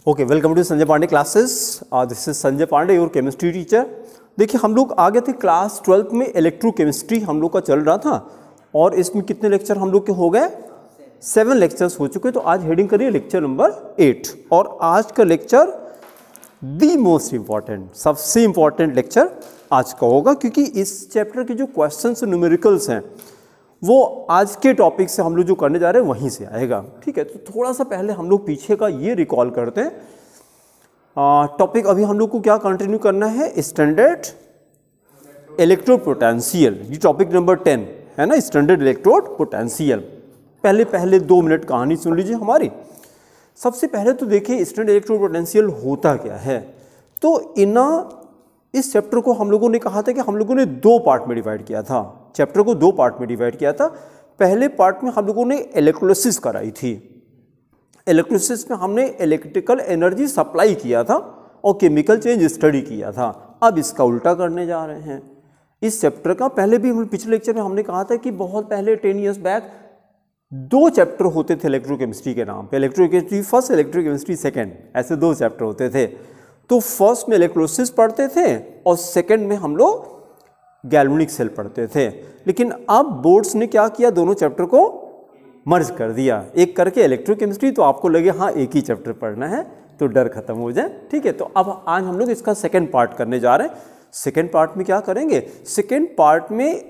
Okay, welcome to Sanjay Pandey classes. This is Sanjay Pandey, your chemistry teacher. देखिए, हम लोग आगे थे क्लास 12th में, इलेक्ट्रोकेमिस्ट्री हम लोग का चल रहा था और इसमें कितने लेक्चर हम लोग के हो गए? 7 लेक्चर्स हो चुके। तो आज हेडिंग करिए लेक्चर नंबर 8 और आज का लेक्चर दी मोस्ट इम्पॉर्टेंट, सबसे इम्पॉर्टेंट लेक्चर आज का होगा, क्योंकि इस चैप्टर के जो क्वेश्चंस न्यूमेरिकल्स हैं वो आज के टॉपिक से हम लोग जो करने जा रहे हैं वहीं से आएगा। ठीक है, तो थोड़ा सा पहले हम लोग पीछे का ये रिकॉल करते हैं। टॉपिक अभी हम लोग को क्या कंटिन्यू करना है? स्टैंडर्ड इलेक्ट्रोड पोटेंशियल, ये टॉपिक नंबर 10 है ना, स्टैंडर्ड इलेक्ट्रोड पोटेंशियल। पहले 2 मिनट कहानी सुन लीजिए हमारी। सबसे पहले तो देखिए स्टैंडर्ड इलेक्ट्रोड पोटेंशियल होता क्या है। तो इस चैप्टर को हम लोगों ने कहा था कि हम लोगों ने 2 पार्ट में डिवाइड किया था। चैप्टर को 2 पार्ट में डिवाइड किया था। पहले पार्ट में हम लोगों ने इलेक्ट्रोलिसिस कराई थी। इलेक्ट्रोलिसिस में हमने इलेक्ट्रिकल एनर्जी सप्लाई किया था और केमिकल चेंज स्टडी किया था। अब इसका उल्टा करने जा रहे हैं। इस चैप्टर का पहले भी पिछले लेक्चर में हमने कहा था कि बहुत पहले 10 ईयर्स बैक 2 चैप्टर होते थे इलेक्ट्रोकेमिस्ट्री के नाम पे, इलेक्ट्रोकेमिस्ट्री फर्स्ट, इलेक्ट्रोकेमिस्ट्री सेकेंड, ऐसे 2 चैप्टर होते थे। तो फर्स्ट में इलेक्ट्रोलिसिस पढ़ते थे और सेकेंड में हम लोग गैल्वेनिक सेल पढ़ते थे। लेकिन अब बोर्ड्स ने क्या किया, दोनों चैप्टर को मर्ज कर दिया, एक करके इलेक्ट्रोकेमिस्ट्री। तो आपको लगे हाँ एक ही चैप्टर पढ़ना है तो डर खत्म हो जाए। ठीक है, तो अब आज हम लोग इसका सेकेंड पार्ट करने जा रहे हैं। सेकेंड पार्ट में क्या करेंगे? सेकेंड पार्ट में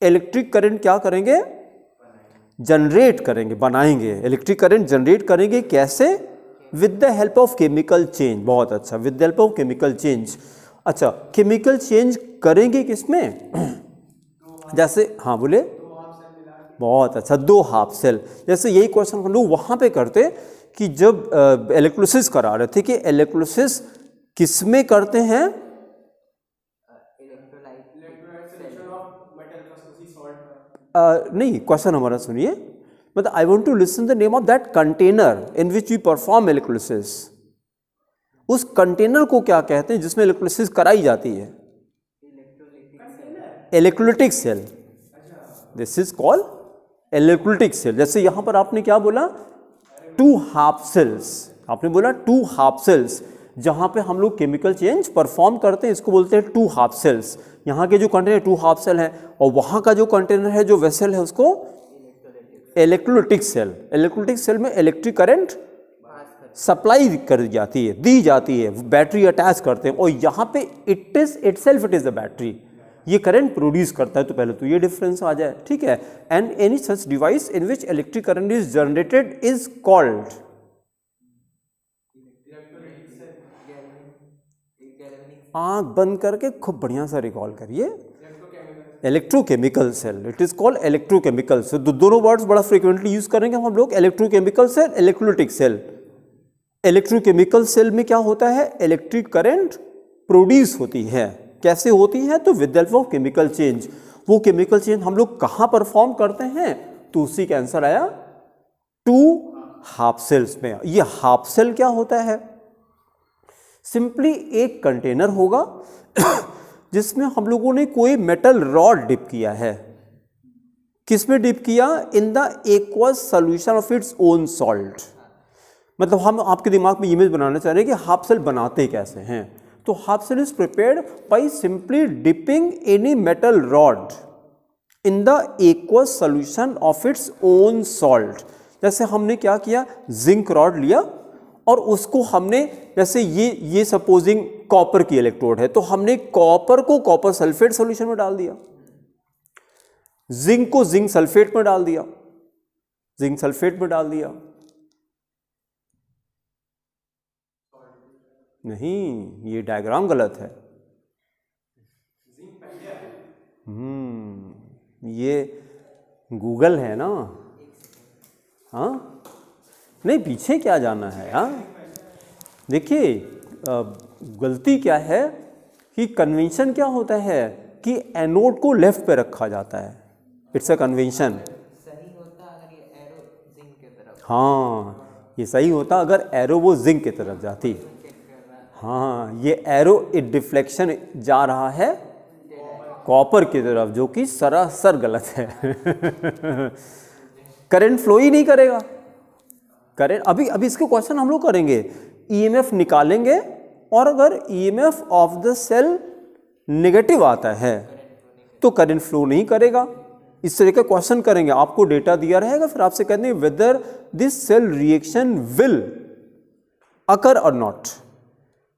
इलेक्ट्रिक करंट क्या करेंगे? जनरेट करेंगे, बनाएंगे। इलेक्ट्रिक करंट जनरेट करेंगे कैसे? With the help of chemical change. बहुत अच्छा, with the help of chemical change. अच्छा, केमिकल चेंज करेंगे किसमें? जैसे हाँ बोले, बहुत अच्छा, 2 हाफ सेल। जैसे यही क्वेश्चन हम लोग वहाँ पे करते कि जब इलेक्ट्रोलिसिस करा रहे थे कि इलेक्ट्रोलिसिस किसमें करते हैं? नहीं, क्वेश्चन हमारा सुनिए। मतलब I want to listen the name of that container in which we perform electrolysis. उस कंटेनर को क्या कहते हैं जिसमें इलेक्ट्रोलिसिस कराई जाती है? Electrolytic cell. This is called electrolytic cell. जैसे यहां पर आपने क्या बोला? 2 हाफ सेल्स। आपने बोला 2 हाफ सेल्स, जहां पे हम लोग केमिकल चेंज परफॉर्म करते हैं, इसको बोलते हैं 2 हाफ सेल्स। यहाँ के जो कंटेनर 2 हाफ सेल है और वहां का जो कंटेनर है, जो वेसल है, उसको इलेक्ट्रोलिटिक सेल। इलेक्ट्रोलिटिक सेल में इलेक्ट्रिक करंट सप्लाई कर जाती है, दी जाती है, बैटरी अटैच करते हैं और यहाँ पे इट इज द बैटरी, ये करंट प्रोड्यूस करता है। तो पहले तो ये डिफरेंस आ जाए। ठीक है, and any such device in which electric current is generated is called, आंख बंद करके खूब बढ़िया सा रिकॉल करिए, electrochemical cell. It is called electrochemical cell. दोनों वर्ड्स बड़ा फ्रीक्वेंटली यूज करेंगे हम लोग, electrochemical cell, electrolytic cell. Electrochemical cell में क्या होता है? इलेक्ट्रिक करंट प्रोड्यूस होती है। कैसे होती है? तो with the help of chemical change. वो केमिकल चेंज हम लोग कहाँ परफॉर्म करते हैं? तो उसी का आंसर आया 2 हाफ सेल्स में। ये हाफ सेल क्या होता है? सिंपली एक कंटेनर होगा जिसमें हम लोगों ने कोई मेटल रॉड डिप किया है। किसमें डिप किया? इन the aqueous solution of its own salt. मतलब हम आपके दिमाग में इमेज बनाना चाह रहे हैं कि हाफ सेल बनाते कैसे हैं। तो half cell is prepared by simply dipping any metal rod in the aqueous solution of its own salt. जैसे हमने क्या किया, जिंक रॉड लिया और उसको हमने, जैसे ये सपोजिंग कॉपर की इलेक्ट्रोड है, तो हमने कॉपर को कॉपर सल्फेट सॉल्यूशन में डाल दिया, जिंक को जिंक सल्फेट में डाल दिया, जिंक सल्फेट में डाल दिया। नहीं, ये डायग्राम गलत है। ये गूगल है ना। हाँ, नहीं पीछे क्या जाना है। हाँ देखिए, गलती क्या है कि कन्वेंशन क्या होता है कि एनोड को लेफ्ट पे रखा जाता है। It's a convention. सही होता अगर ये एरो जिंक की तरफ। हाँ, ये सही होता अगर एरो वो जिंक की तरफ जाती। हाँ, ये एरो डिफ्लेक्शन जा रहा है कॉपर की तरफ, जो कि सरासर गलत है। करंट फ्लो ही नहीं करेगा। करंट अभी इसके क्वेश्चन हम लोग करेंगे ईएमएफ निकालेंगे और अगर EMF of the cell negative आता है तो करंट फ्लो नहीं करेगा। इस तरह का क्वेश्चन करेंगे, आपको डेटा दिया रहेगा, फिर आपसे कहते हैं whether this cell reaction will occur or not,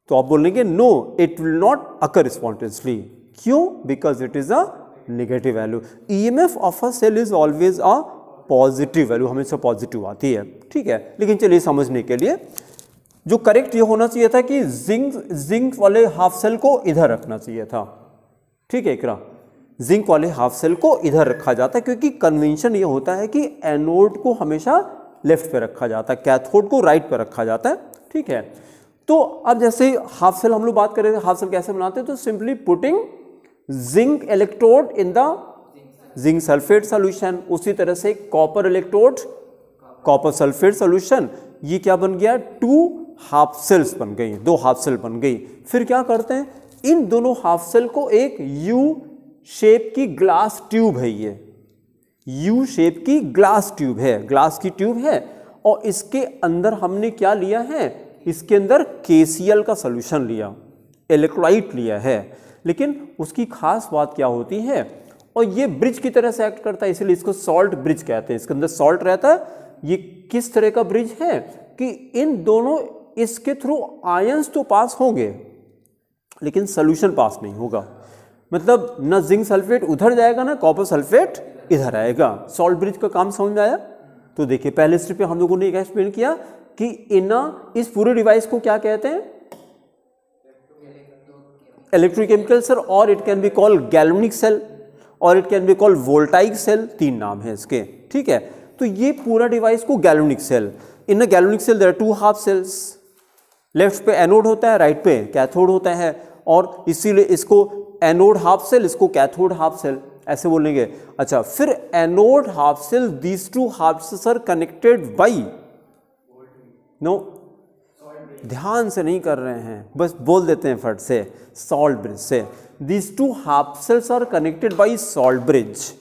तो आप बोलेंगे no it will not occur spontaneously. क्यों? Because it is a negative value. EMF of a cell is always a positive value, हमेशा पॉजिटिव आती है, ठीक है। लेकिन चलिए समझने के लिए जो करेक्ट ये होना चाहिए था कि जिंक वाले हाफ सेल को इधर रखना चाहिए था, ठीक है इकरा, जिंक वाले हाफ सेल को इधर रखा जाता है, क्योंकि कन्वेंशन ये होता है कि एनोड को हमेशा लेफ्ट पे रखा जाता है, कैथोड को राइट पे रखा जाता है, ठीक है। तो अब जैसे हाफ सेल हम लोग बात करें, हाफ सेल कैसे बनाते हैं, तो simply putting zinc electrode in the zinc sulphate solution, उसी तरह से copper electrode copper sulphate solution, ये क्या बन गया, 2 हाफ सेल्स बन गई, 2 हाफ सेल बन गई। फिर क्या करते हैं, इन दोनों हाफ सेल को एक यू शेप की ग्लास ट्यूब है, ये यू शेप की ग्लास ट्यूब है, ग्लास की ट्यूब है, और इसके अंदर हमने क्या लिया है, इसके अंदर KCl का सॉल्यूशन लिया, इलेक्ट्रोलाइट लिया है। लेकिन उसकी खास बात क्या होती है, और ये ब्रिज की तरह से एक्ट करता है, इसलिए इसको सॉल्ट ब्रिज कहते हैं, इसके अंदर सॉल्ट रहता है। ये किस तरह का ब्रिज है कि इन दोनों, इसके थ्रू आयंस तो पास होंगे लेकिन सोल्यूशन पास नहीं होगा, मतलब न जिंक सल्फेट उधर जाएगा ना कॉपर सल्फेट इधर आएगा। सॉल्ट ब्रिज का काम समझ में आया? तो देखिए पहले स्टेप पे हम लोगों ने एक्सप्लेन किया कि इस पूरे डिवाइस को क्या कहते हैं, इलेक्ट्रोकेमिकल सेल, और it can be called galvanic cell, और it can be called voltaic cell, 3 नाम है इसके, ठीक है। तो ये पूरा डिवाइस को galvanic cell, in galvanic cell there are 2 half cells, left पे एनोड होता है, राइट पे कैथोड होता है, और इसीलिए इसको एनोड हाफ सेल, इसको कैथोड हाफ सेल ऐसे बोलेंगे। अच्छा, फिर anode half cell, these 2 half cells are connected by, no ध्यान से नहीं कर रहे हैं, बस बोल देते हैं फट से, सॉल्ट ब्रिज से। These 2 half cells are connected by salt bridge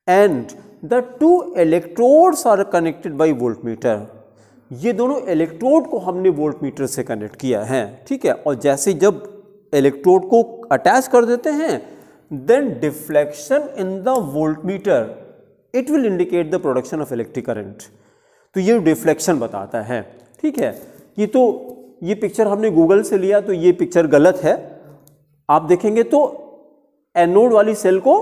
and the 2 electrodes are connected by voltmeter. ये दोनों इलेक्ट्रोड को हमने वोल्टमीटर से कनेक्ट किया है, ठीक है। और जैसे जब इलेक्ट्रोड को अटैच कर देते हैं, then deflection in the voltmeter it will indicate the production of electric current. तो ये डिफ्लेक्शन बताता है, ठीक है। ये पिक्चर हमने गूगल से लिया, तो ये पिक्चर गलत है। आप देखेंगे तो एनोड वाली सेल को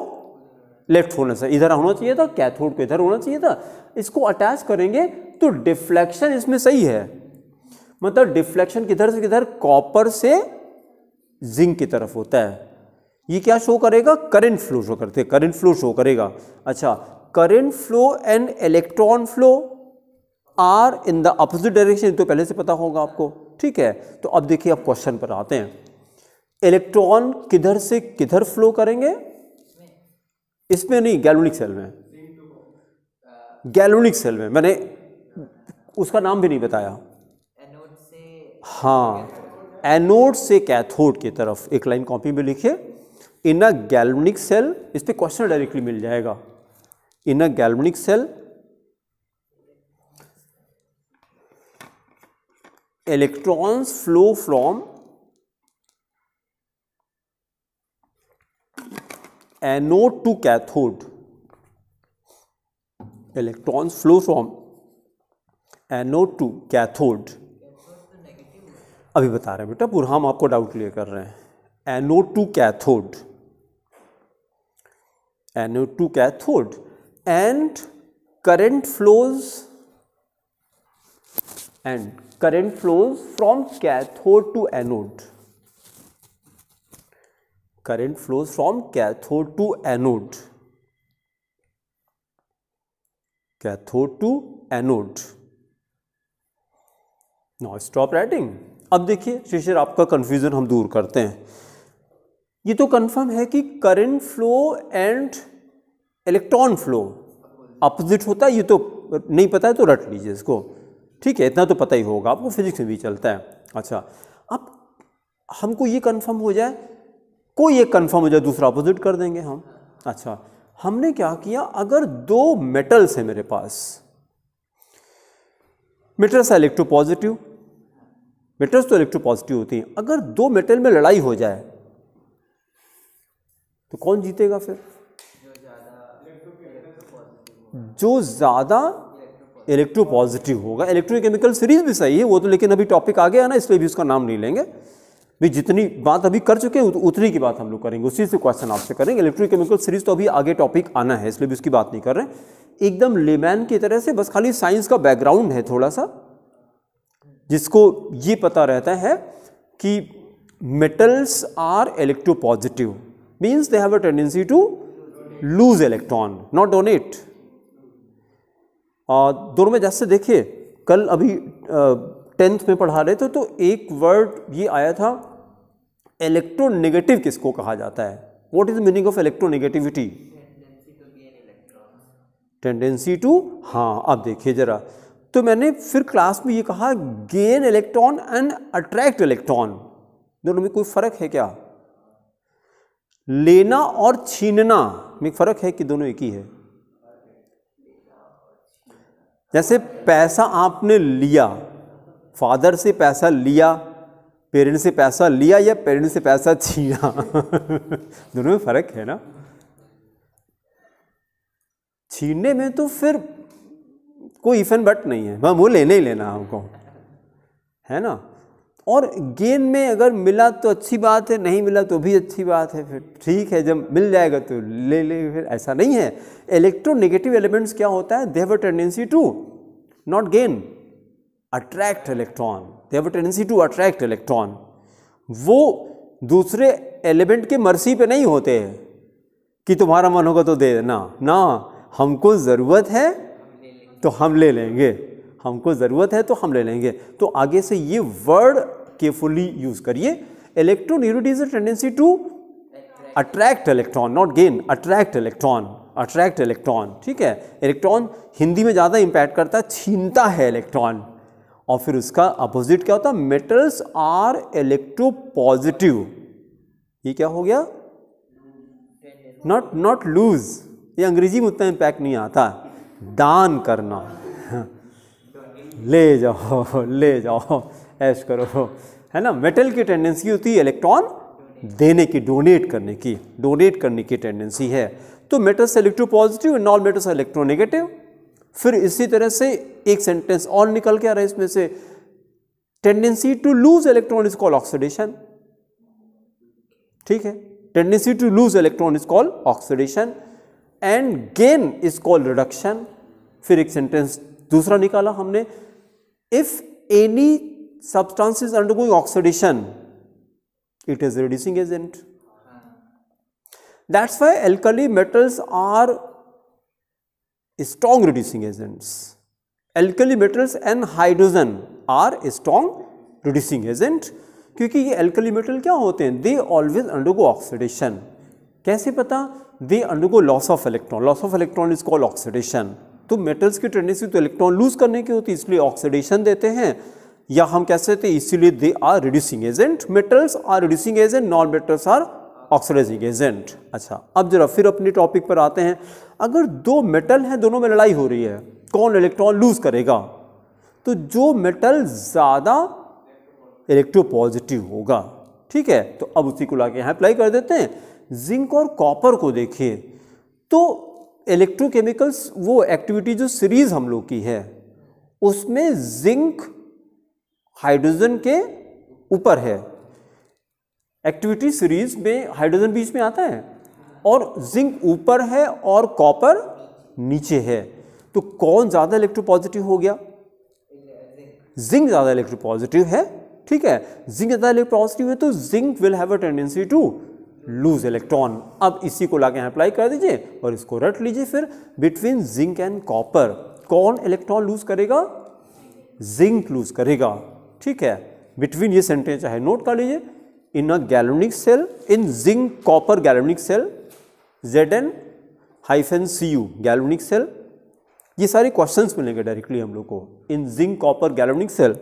लेफ्ट होना चाहिए, इधर होना चाहिए था, कैथोड को इधर होना चाहिए था। इसको अटैच करेंगे तो डिफ्लेक्शन इसमें सही है, मतलब डिफ्लेक्शन किधर से किधर, कॉपर से जिंक की तरफ होता है। ये क्या शो करेगा, करंट फ्लो शो करते हैं, करंट फ्लो शो करेगा। अच्छा, current flow and electron flow are in the opposite direction, तो पहले से पता होगा आपको, ठीक है। तो अब देखिए, अब क्वेश्चन पर आते हैं। इलेक्ट्रॉन किधर से किधर फ्लो करेंगे, इसमें नहीं, गैल्वेनिक सेल में, गैल्वेनिक सेल में, मैंने उसका नाम भी नहीं बताया। एनोड से, हाँ, एनोड से कैथोड की तरफ, एक लाइन कॉपी में लिखिए, इन अ गैल्वेनिक सेल, इस पे क्वेश्चन डायरेक्टली मिल जाएगा। In a galvanic cell electrons flow from anode to cathode, electrons flow from anode to cathode। अभी बता रहे हैं बेटा, पूरा हम आपको डाउट क्लियर कर रहे हैं। Anode to cathode, anode to cathode, and current flows, and current flows from cathode to anode, current flows from cathode to anode, cathode to anode। now stop writing। अब देखिए शिशिर, आपका कंफ्यूजन हम दूर करते हैं। ये तो कंफर्म है कि current flow and electron flow opposite होता है, ये तो नहीं पता है तो रट लीजिए इसको, ठीक है, इतना तो पता ही होगा आपको, फिजिक्स में भी चलता है। अच्छा, अब हमको ये कंफर्म हो जाए, कोई एक कंफर्म हो जाए, दूसरा अपोजिट कर देंगे हम। अच्छा, हमने क्या किया, अगर 2 मेटल्स है मेरे पास, मेटल्स है इलेक्ट्रोपॉजिटिव, मेटल्स तो इलेक्ट्रोपॉजिटिव होती हैं। अगर दो मेटल में लड़ाई हो जाए तो कौन जीतेगा फिर? जो ज़्यादा इलेक्ट्रोपॉजिटिव होगा। इलेक्ट्रोकेमिकल सीरीज भी सही है वो तो, लेकिन अभी टॉपिक आ गया ना इसलिए भी उसका नाम नहीं लेंगे। भी जितनी बात अभी कर चुके हैं उतनी की बात हम लोग करेंगे, उसी से क्वेश्चन आपसे करेंगे। इलेक्ट्रोकेमिकल सीरीज तो अभी आगे टॉपिक आना है इसलिए भी उसकी बात नहीं कर रहे हैं। एकदम लेमैन की तरह से बस खाली साइंस का बैकग्राउंड है थोड़ा सा, जिसको ये पता रहता है कि metals are electropositive means they have a tendency to lose electron not donate. दोनों में जैसे देखिए कल अभी 10th में पढ़ा रहे थे तो एक वर्ड ये आया था इलेक्ट्रोनेगेटिव किसको कहा जाता है? What is the meaning of electronegativity? Tendency to, हाँ अब देखिए जरा, तो मैंने फिर क्लास में ये कहा gain electron and attract electron, दोनों में कोई फर्क है क्या? लेना और छीनना में फर्क है कि दोनों एक ही है? जैसे पैसा आपने लिया, फादर से पैसा लिया, पेरेंट से पैसा लिया या पेरेंट से पैसा छीना दोनों में फर्क है ना। छीनने में तो फिर कोई इफ एंड बट नहीं है, वह वो लेने ही लेना हमको, है ना। और गेन में अगर मिला तो अच्छी बात है, नहीं मिला तो भी अच्छी बात है, फिर ठीक है जब मिल जाएगा तो ले ले, फिर ऐसा नहीं है। इलेक्ट्रोनेगेटिव एलिमेंट्स क्या होता है? They have a tendency to not gain, attract electron, they have a tendency to attract electron. वो दूसरे एलिमेंट के मर्जी पे नहीं होते हैं कि तुम्हारा मन होगा तो दे देना, ना, हमको ज़रूरत है तो हम ले लेंगे, हमको ज़रूरत है तो हम ले लेंगे। तो आगे से ये वर्ड केयरफुली यूज़ करिए। Electronegativity is a tendency to attract electron not gain, attract electron, attract electron, ठीक है। इलेक्ट्रॉन हिंदी में ज़्यादा इम्पैक्ट करता है, छीनता है इलेक्ट्रॉन। और फिर उसका अपोजिट क्या होता है? Metals are electropositive. ये क्या हो गया? Not lose. ये अंग्रेजी में उतना इम्पैक्ट नहीं आता। दान करना ले जाओ ले जाओ, ऐश करो, है ना। मेटल की टेंडेंसी होती है इलेक्ट्रॉन देने की, डोनेट करने की, डोनेट करने की टेंडेंसी है। तो metals electropositive, non metals electronegative. फिर इसी तरह से एक सेंटेंस और निकल के आ रहा है इसमें से, tendency to lose electron is called oxidation, ठीक है। Tendency to lose electron is called oxidation and gain is called reduction. फिर एक सेंटेंस दूसरा निकाला हमने, if any substance is undergoing oxidation it is reducing agent. That's why alkali metals are strong reducing agents. Alkali metals and hydrogen are strong reducing agent, क्योंकि ये alkali metal क्या होते हैं? They always undergo oxidation. कैसे पता? They undergo loss of electron. Loss of electron is called oxidation. तो metals की tendency तो इलेक्ट्रॉन लूज करने की होती है, इसलिए ऑक्सीडेशन देते हैं, या हम कह सकते हैं इसीलिए they are reducing agent. Metals are reducing agent, non metals are oxidising agent. अच्छा, अब जरा फिर अपने टॉपिक पर आते हैं। अगर दो मेटल हैं, दोनों में लड़ाई हो रही है, कौन इलेक्ट्रॉन लूज करेगा? तो जो मेटल ज़्यादा इलेक्ट्रोपॉजिटिव होगा, ठीक है। तो अब उसी को लाके यहाँ अप्लाई कर देते हैं। जिंक और कॉपर को देखिए तो इलेक्ट्रोकेमिकल्स वो एक्टिविटी जो सीरीज हम लोग की है उसमें जिंक हाइड्रोजन के ऊपर है। एक्टिविटी सीरीज में हाइड्रोजन बीच में आता है और जिंक ऊपर है और कॉपर नीचे है। तो कौन ज़्यादा इलेक्ट्रोपॉजिटिव हो गया? जिंक ज़्यादा इलेक्ट्रोपॉजिटिव है, ठीक है। जिंक ज़्यादा इलेक्ट्रोपॉजिटिव है तो zinc will have a tendency to lose electron. अब इसी को लाके यहाँ अप्लाई कर दीजिए और इसको रट लीजिए। फिर बिटवीन जिंक एंड कॉपर कौन इलेक्ट्रॉन लूज करेगा? जिंक लूज करेगा, ठीक है। बिटवीन ये सेंटेंस चाहे नोट कर लीजिए। In a galvanic cell, in zinc copper galvanic cell, Zn-Cu galvanic cell, ये सारे क्वेश्चंस मिलेंगे डायरेक्टली हम लोग को। In zinc copper galvanic cell,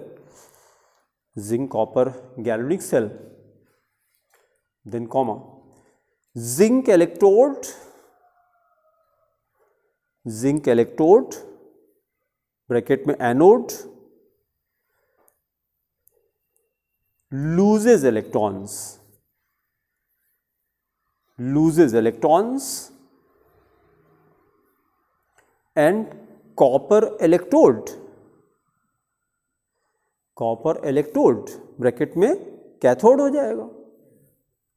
zinc copper galvanic cell, then comma zinc electrode, zinc electrode bracket में anode, loses electrons and copper electrode bracket में cathode हो जाएगा,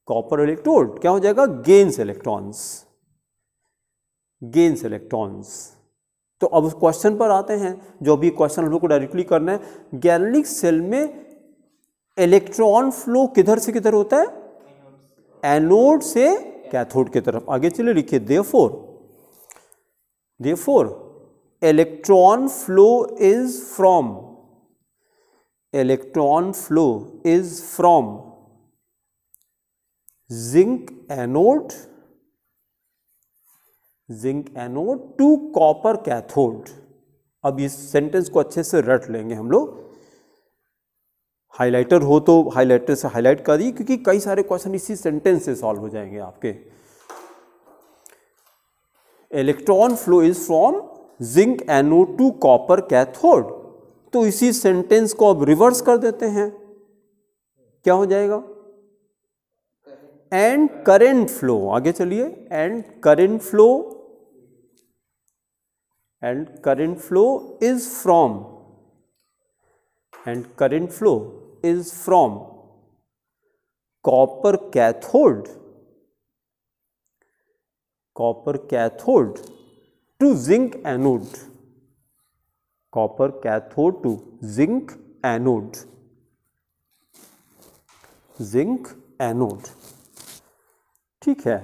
कॉपर इलेक्ट्रोड क्या हो जाएगा, गेन्स इलेक्ट्रॉन्स। तो अब उस क्वेश्चन पर आते हैं, जो भी क्वेश्चन हम लोग को डायरेक्टली करना है। गैलेनिक सेल में इलेक्ट्रॉन फ्लो किधर से किधर होता है, एनोड से कैथोड की तरफ। आगे चलिए लिखिए, therefore electron flow is from zinc anode to copper cathode। अब इस सेंटेंस को अच्छे से रट लेंगे हम लोग, हाइलाइटर हो तो हाइलाइटर से हाईलाइट कर दी, क्योंकि कई सारे क्वेश्चन इसी सेंटेंस से सॉल्व हो जाएंगे आपके। Electron flow is from zinc anode to copper cathode. तो इसी सेंटेंस को अब रिवर्स कर देते हैं, क्या हो जाएगा, एंड करंट फ्लो। आगे चलिए, and current flow is from copper cathode to zinc anode, copper cathode to zinc anode. ठीक है,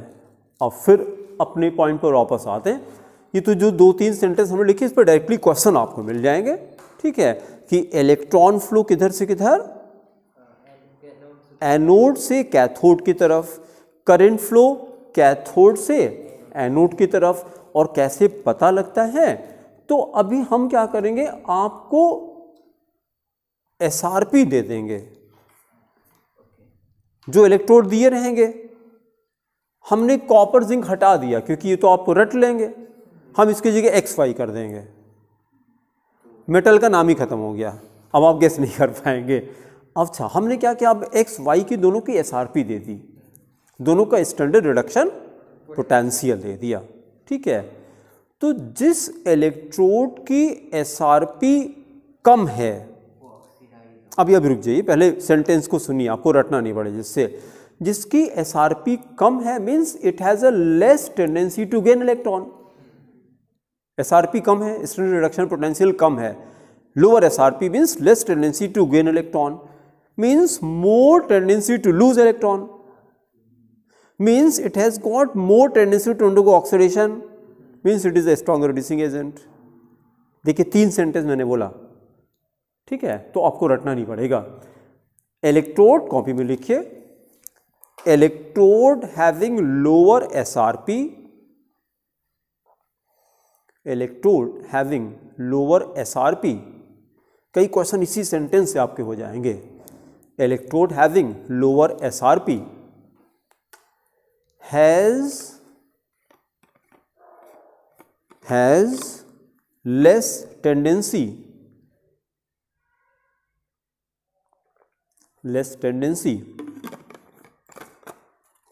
अब फिर अपने पॉइंट पर वापस आते हैं। ये तो जो 2-3 सेंटेंस हमने लिखे, इस पर डायरेक्टली क्वेश्चन आपको मिल जाएंगे। ठीक है, कि इलेक्ट्रॉन फ्लो किधर से किधर, एनोड से कैथोड की तरफ, करंट फ्लो कैथोड से एनोड की तरफ। और कैसे पता लगता है, तो अभी हम क्या करेंगे, आपको एसआरपी दे देंगे, जो इलेक्ट्रोड दिए रहेंगे। हमने कॉपर जिंक हटा दिया, क्योंकि ये तो आप रट लेंगे, हम इसकी जगह XY कर देंगे, मेटल का नाम ही खत्म हो गया, अब आप गेस नहीं कर पाएंगे। अच्छा, हमने क्या किया, अब XY की दोनों की एसआरपी दे दी, दोनों का स्टैंडर्ड रिडक्शन पोटेंशियल दे दिया। ठीक है, तो जिस इलेक्ट्रोड की एसआरपी कम है, अभी रुक जाइए, पहले सेंटेंस को सुनिए, आपको रटना नहीं पड़े। जिसकी एसआरपी कम है means it has a less tendency to gain electron. SRP कम है, स्टैंडर्ड रिडक्शन पोटेंशियल कम है। Lower SRP means less tendency to gain electron, means more tendency to lose electron, means it has got more tendency to undergo oxidation, means it is a stronger reducing agent। देखिए 3 sentence मैंने बोला, ठीक है, तो आपको रटना नहीं पड़ेगा। इलेक्ट्रोड कॉपी में लिखिए, electrode having lower SRP, electrode having lower SRP. कई क्वेश्चन इसी सेंटेंस से आपके हो जाएंगे। Electrode having lower SRP has less tendency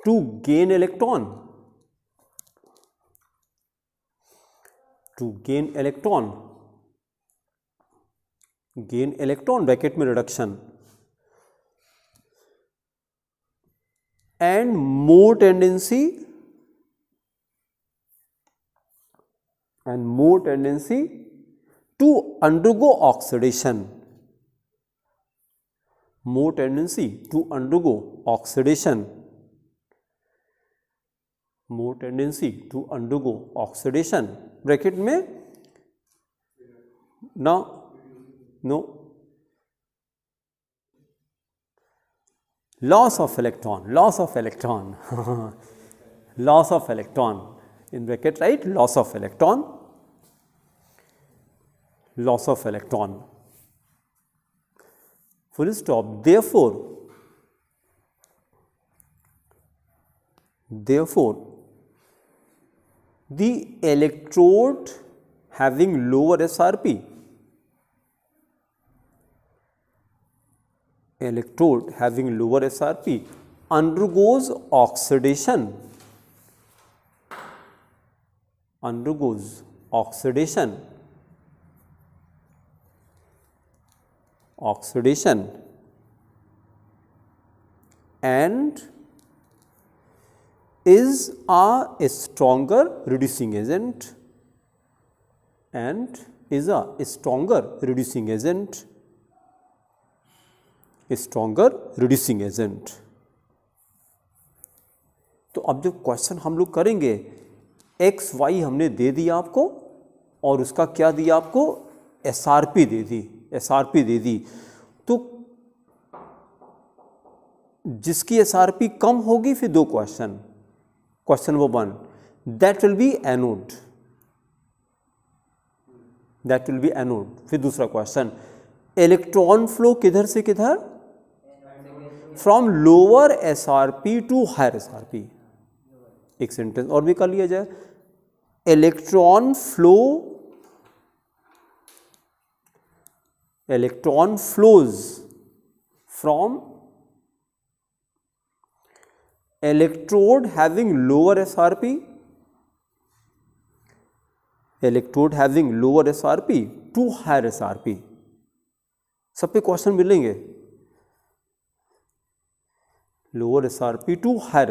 to gain electron, bracket में reduction, and more tendency to undergo oxidation, bracket में no loss of electron in bracket, right, loss of electron, full stop। therefore the electrode having lower SRP electrode having lower SRP undergoes oxidation, oxidation and is a stronger reducing agent, तो अब जो question हम लोग करेंगे, x Y हमने दे दिया आपको और उसका क्या दिया आपको, एसआरपी दे दी, तो जिसकी एसआरपी कम होगी फिर दो question number 1 that will be anode, फिर दूसरा क्वेश्चन इलेक्ट्रॉन फ्लो किधर से किधर, from lower SRP to higher SRP. एक सेंटेंस और भी कर लिया जाए, electron flows from electrode having lower SRP to higher SRP। सब पे क्वेश्चन मिलेंगे, lower SRP to higher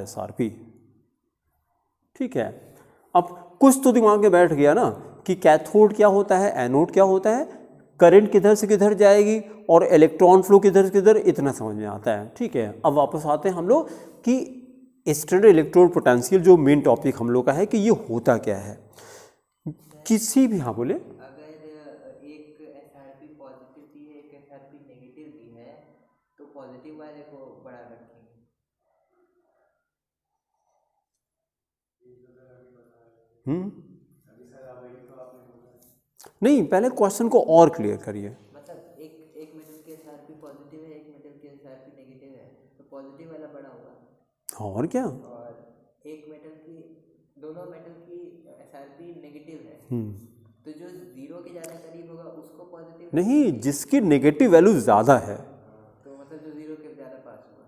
SRP, ठीक है। अब कुछ तो दिमाग में बैठ गया ना कि कैथोड क्या होता है, एनोड क्या होता है, करंट किधर से किधर जाएगी और इलेक्ट्रॉन फ्लो किधर से किधर, इतना समझ में आता है, ठीक है। अब वापस आते हैं हम लोग कि स्टैंडर्ड इलेक्ट्रोड पोटेंशियल जो मेन टॉपिक हम लोग का है कि ये होता क्या है। किसी भी, हाँ बोले, अगर एक एसआरपी पॉजिटिव भी है, एक एसआरपी नेगेटिव भी है, तो पॉजिटिव वाले को बड़ा रखेंगे। नहीं, पहले क्वेश्चन को और क्लियर करिए। मतलब एक मेटल की एसआरपी पॉजिटिव है, एक मेटल की एसआरपी नेगेटिव है, तो पॉजिटिव वाला बड़ा होगा। और क्या, और एक मेटल की, दोनों मेटल की एसआरपी नेगेटिव है, तो जो जीरो के ज़्यादा करीब होगा उसको पॉजिटिव, नहीं, जिसकी नेगेटिव वैल्यू ज़्यादा है, तो मतलब जो जीरो के ज़्यादा पास होगा,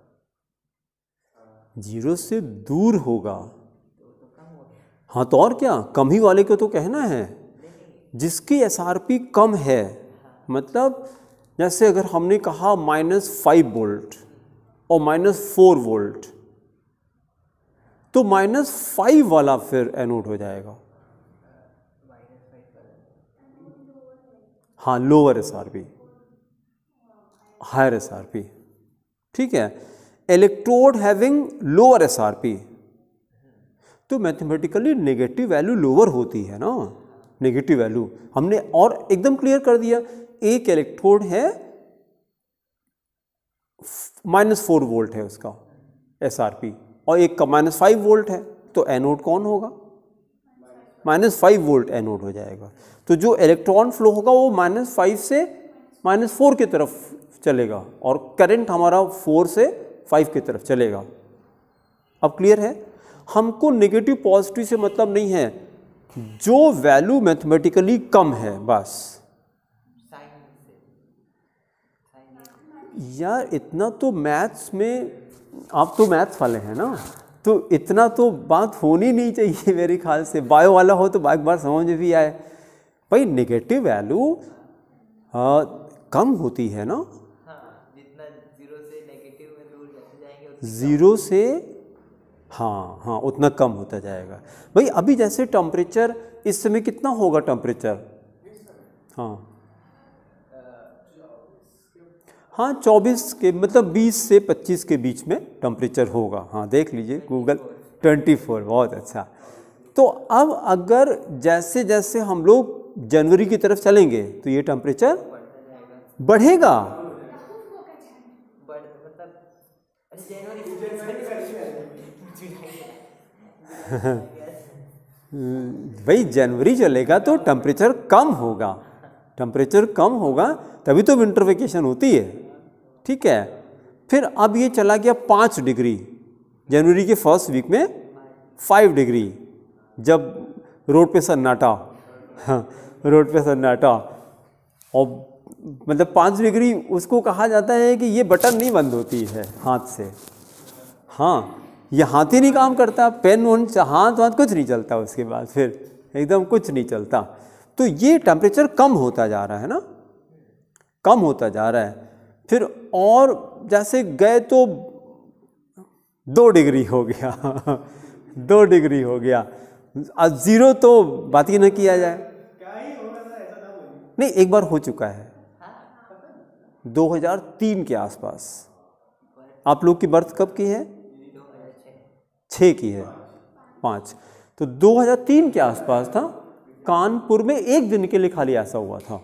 जीरो से दूर होगा, तो कम हो गया। हाँ, तो और क्या, कम ही वाले को तो कहना है। जिसकी एसआरपी कम है, मतलब जैसे अगर हमने कहा -5 वोल्ट और -4 वोल्ट, तो -5 वाला फिर एनोड हो जाएगा, हाँ, लोअर एसआरपी, हायर एसआरपी, ठीक है। इलेक्ट्रोड हैविंग लोअर एसआरपी, तो मैथमेटिकली नेगेटिव वैल्यू लोअर होती है ना, नेगेटिव वैल्यू हमने और एकदम क्लियर कर दिया। एक इलेक्ट्रोड है -4 वोल्ट है उसका एसआरपी और एक का -5 वोल्ट है, तो एनोड कौन होगा, -5 वोल्ट एनोड हो जाएगा। तो जो इलेक्ट्रॉन फ्लो होगा वो -5 से -4 की तरफ चलेगा और करंट हमारा 4 से 5 की तरफ चलेगा। अब क्लियर है, हमको नेगेटिव पॉजिटिव से मतलब नहीं है, जो वैल्यू मैथमेटिकली कम है बस। यार इतना तो मैथ्स में, आप तो मैथ्स वाले हैं ना, तो इतना तो बात होनी नहीं चाहिए मेरे ख्याल से। बायो वाला हो तो एक बार समझ में भी आए, भाई नेगेटिव वैल्यू कम होती है ना, जितना जीरो से नेगेटिव में दूर जाएंगे, जीरो से, हाँ, उतना कम होता जाएगा। भाई अभी जैसे टेम्परेचर इस समय कितना होगा टेम्परेचर, हाँ 24 के, मतलब 20 से 25 के बीच में टेम्परेचर होगा, हाँ देख लीजिए गूगल, 24, बहुत अच्छा। तो अब अगर जैसे जैसे हम लोग जनवरी की तरफ चलेंगे तो ये टेम्परेचर बढ़ेगा, भाई जनवरी चलेगा तो टेम्परेचर कम होगा, तभी तो विंटर वेकेशन होती है, ठीक है। फिर अब ये चला गया 5 डिग्री, जनवरी के फर्स्ट वीक में 5 डिग्री, जब रोड पे सन्नाटा, हाँ, रोड पे सन्नाटा। और मतलब 5 डिग्री उसको कहा जाता है कि ये बटन नहीं बंद होती है हाथ से। हाँ, ये हाथ ही नहीं काम करता, पेन वन हाथ वाथ कुछ नहीं चलता, उसके बाद फिर एकदम कुछ नहीं चलता। तो ये टेम्परेचर कम होता जा रहा है ना, कम होता जा रहा है। फिर और जैसे गए तो 2 डिग्री हो गया 2 डिग्री हो गया, अब 0 तो बात ही ना किया जाए। नहीं, एक बार हो चुका है 2003 के आसपास। आप लोग की बर्थ कब की है? 6 की है, 5। तो 2003 के आसपास था। कानपुर में एक दिन के लिए खाली ऐसा हुआ था।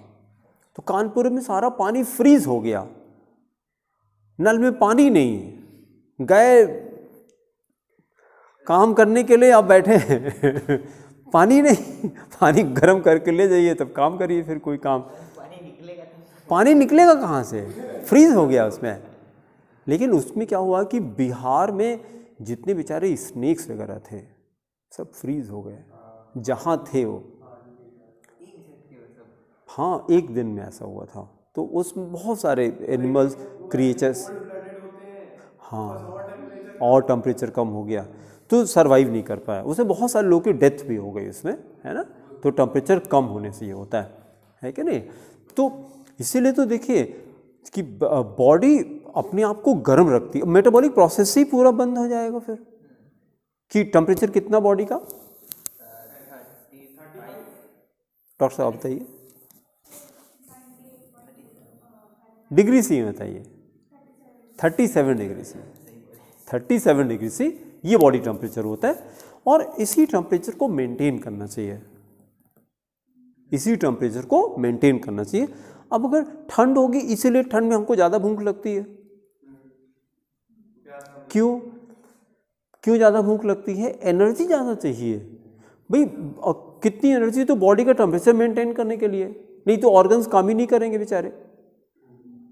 तो कानपुर में सारा पानी फ्रीज हो गया, नल में पानी नहीं। गए काम करने के लिए, आप बैठे हैं पानी नहीं, पानी गर्म करके ले जाइए तब काम करिए, फिर कोई काम। पानी निकलेगा कहाँ से? फ्रीज हो गया उसमें। लेकिन उसमें क्या हुआ कि बिहार में जितने बेचारे स्नेक्स वगैरह थे सब फ्रीज हो गए जहाँ थे वो। हाँ, एक दिन में ऐसा हुआ था। तो उसमें बहुत सारे एनिमल्स, क्रिएचर्स, हाँ, और टेम्परेचर कम हो गया तो सरवाइव नहीं कर पाया। उसमें बहुत सारे लोगों की डेथ भी हो गई उसमें, है ना। तो टेम्परेचर कम होने से ये होता है कि नहीं। तो इसीलिए तो देखिए कि बॉडी अपने आप को गर्म रखती है, मेटाबॉलिक प्रोसेस ही पूरा बंद हो जाएगा फिर। कि टेम्परेचर कितना बॉडी का? डॉक्टर साहब बताइए, डिग्री सी में बताइए। 37 डिग्री सी, 37 डिग्री सी ये बॉडी टेम्परेचर होता है। और इसी टेम्परेचर को मेंटेन करना चाहिए, इसी टेम्परेचर को मेंटेन करना चाहिए। अब अगर ठंड होगी, इसीलिए ठंड में हमको ज़्यादा भूख लगती है। क्यों क्यों ज़्यादा भूख लगती है? एनर्जी ज़्यादा चाहिए भाई। कितनी एनर्जी तो बॉडी का टेम्परेचर मेंटेन करने के लिए, नहीं तो ऑर्गन्स काम ही नहीं करेंगे बेचारे।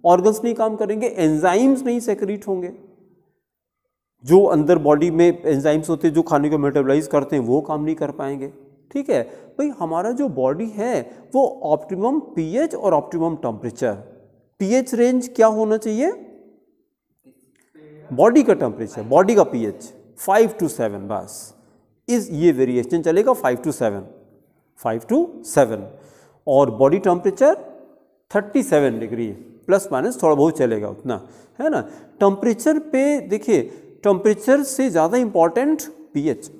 ऑर्गन्स नहीं काम करेंगे, एंजाइम्स नहीं सेक्रेट होंगे। जो अंदर बॉडी में एंजाइम्स होते हैं जो खाने को मेटाबोलाइज करते हैं, वो काम नहीं कर पाएंगे। ठीक है भाई, हमारा जो बॉडी है वो ऑप्टिमम पीएच और ऑप्टिमम टेम्परेचर, पीएच रेंज क्या होना चाहिए? बॉडी का टेम्परेचर, बॉडी का पीएच 5 to 7 बस। इस ये वेरिएशन चलेगा 5 to 7, 5 to 7। और body temperature 37 degree, plus minus थोड़ा बहुत चलेगा उतना, है ना। टेम्परेचर पे देखिए, टेम्परेचर से ज़्यादा इम्पॉर्टेंट पीएच,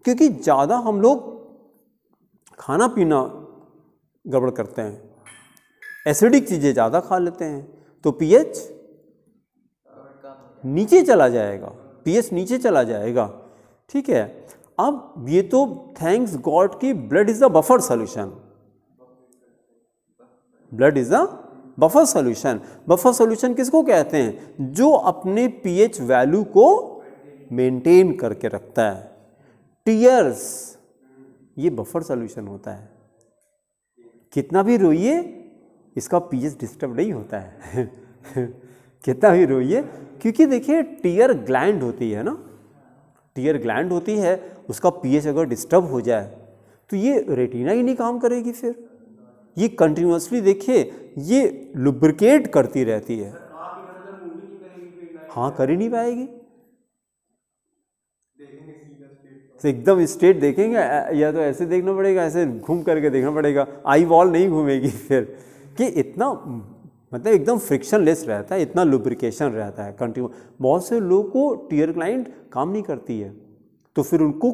क्योंकि ज़्यादा हम लोग खाना पीना गड़बड़ करते हैं, एसिडिक चीज़ें ज़्यादा खा लेते हैं, तो पीएच नीचे चला जाएगा, पीएच नीचे चला जाएगा। ठीक है, अब ये तो थैंक्स गॉड कि blood is a buffer solution, blood is a buffer solution. Buffer solution किसको कहते हैं? जो अपने पीएच वैल्यू को मेंटेन करके रखता है। टीयर्स ये बफर सॉल्यूशन होता है। कितना भी रोइए इसका पीएच डिस्टर्ब नहीं होता है कितना भी रोइए, क्योंकि देखिए टीयर ग्लैंड होती है ना, टीयर ग्लैंड होती है, उसका पीएच अगर डिस्टर्ब हो जाए तो ये रेटिना ही नहीं काम करेगी। फिर ये कंटिन्यूसली देखिए ये लुब्रिकेट करती रहती है। हाँ, कर ही नहीं पाएगी। तो एकदम स्ट्रेट देखेंगे या तो ऐसे देखना पड़ेगा, ऐसे घूम करके देखना पड़ेगा, आई वॉल नहीं घूमेगी फिर। कि इतना मतलब एकदम फ्रिक्शनलेस रहता है, इतना लुब्रिकेशन रहता है कंटिन्यू। बहुत से लोगों को टीयर ग्लैंड काम नहीं करती है, तो फिर उनको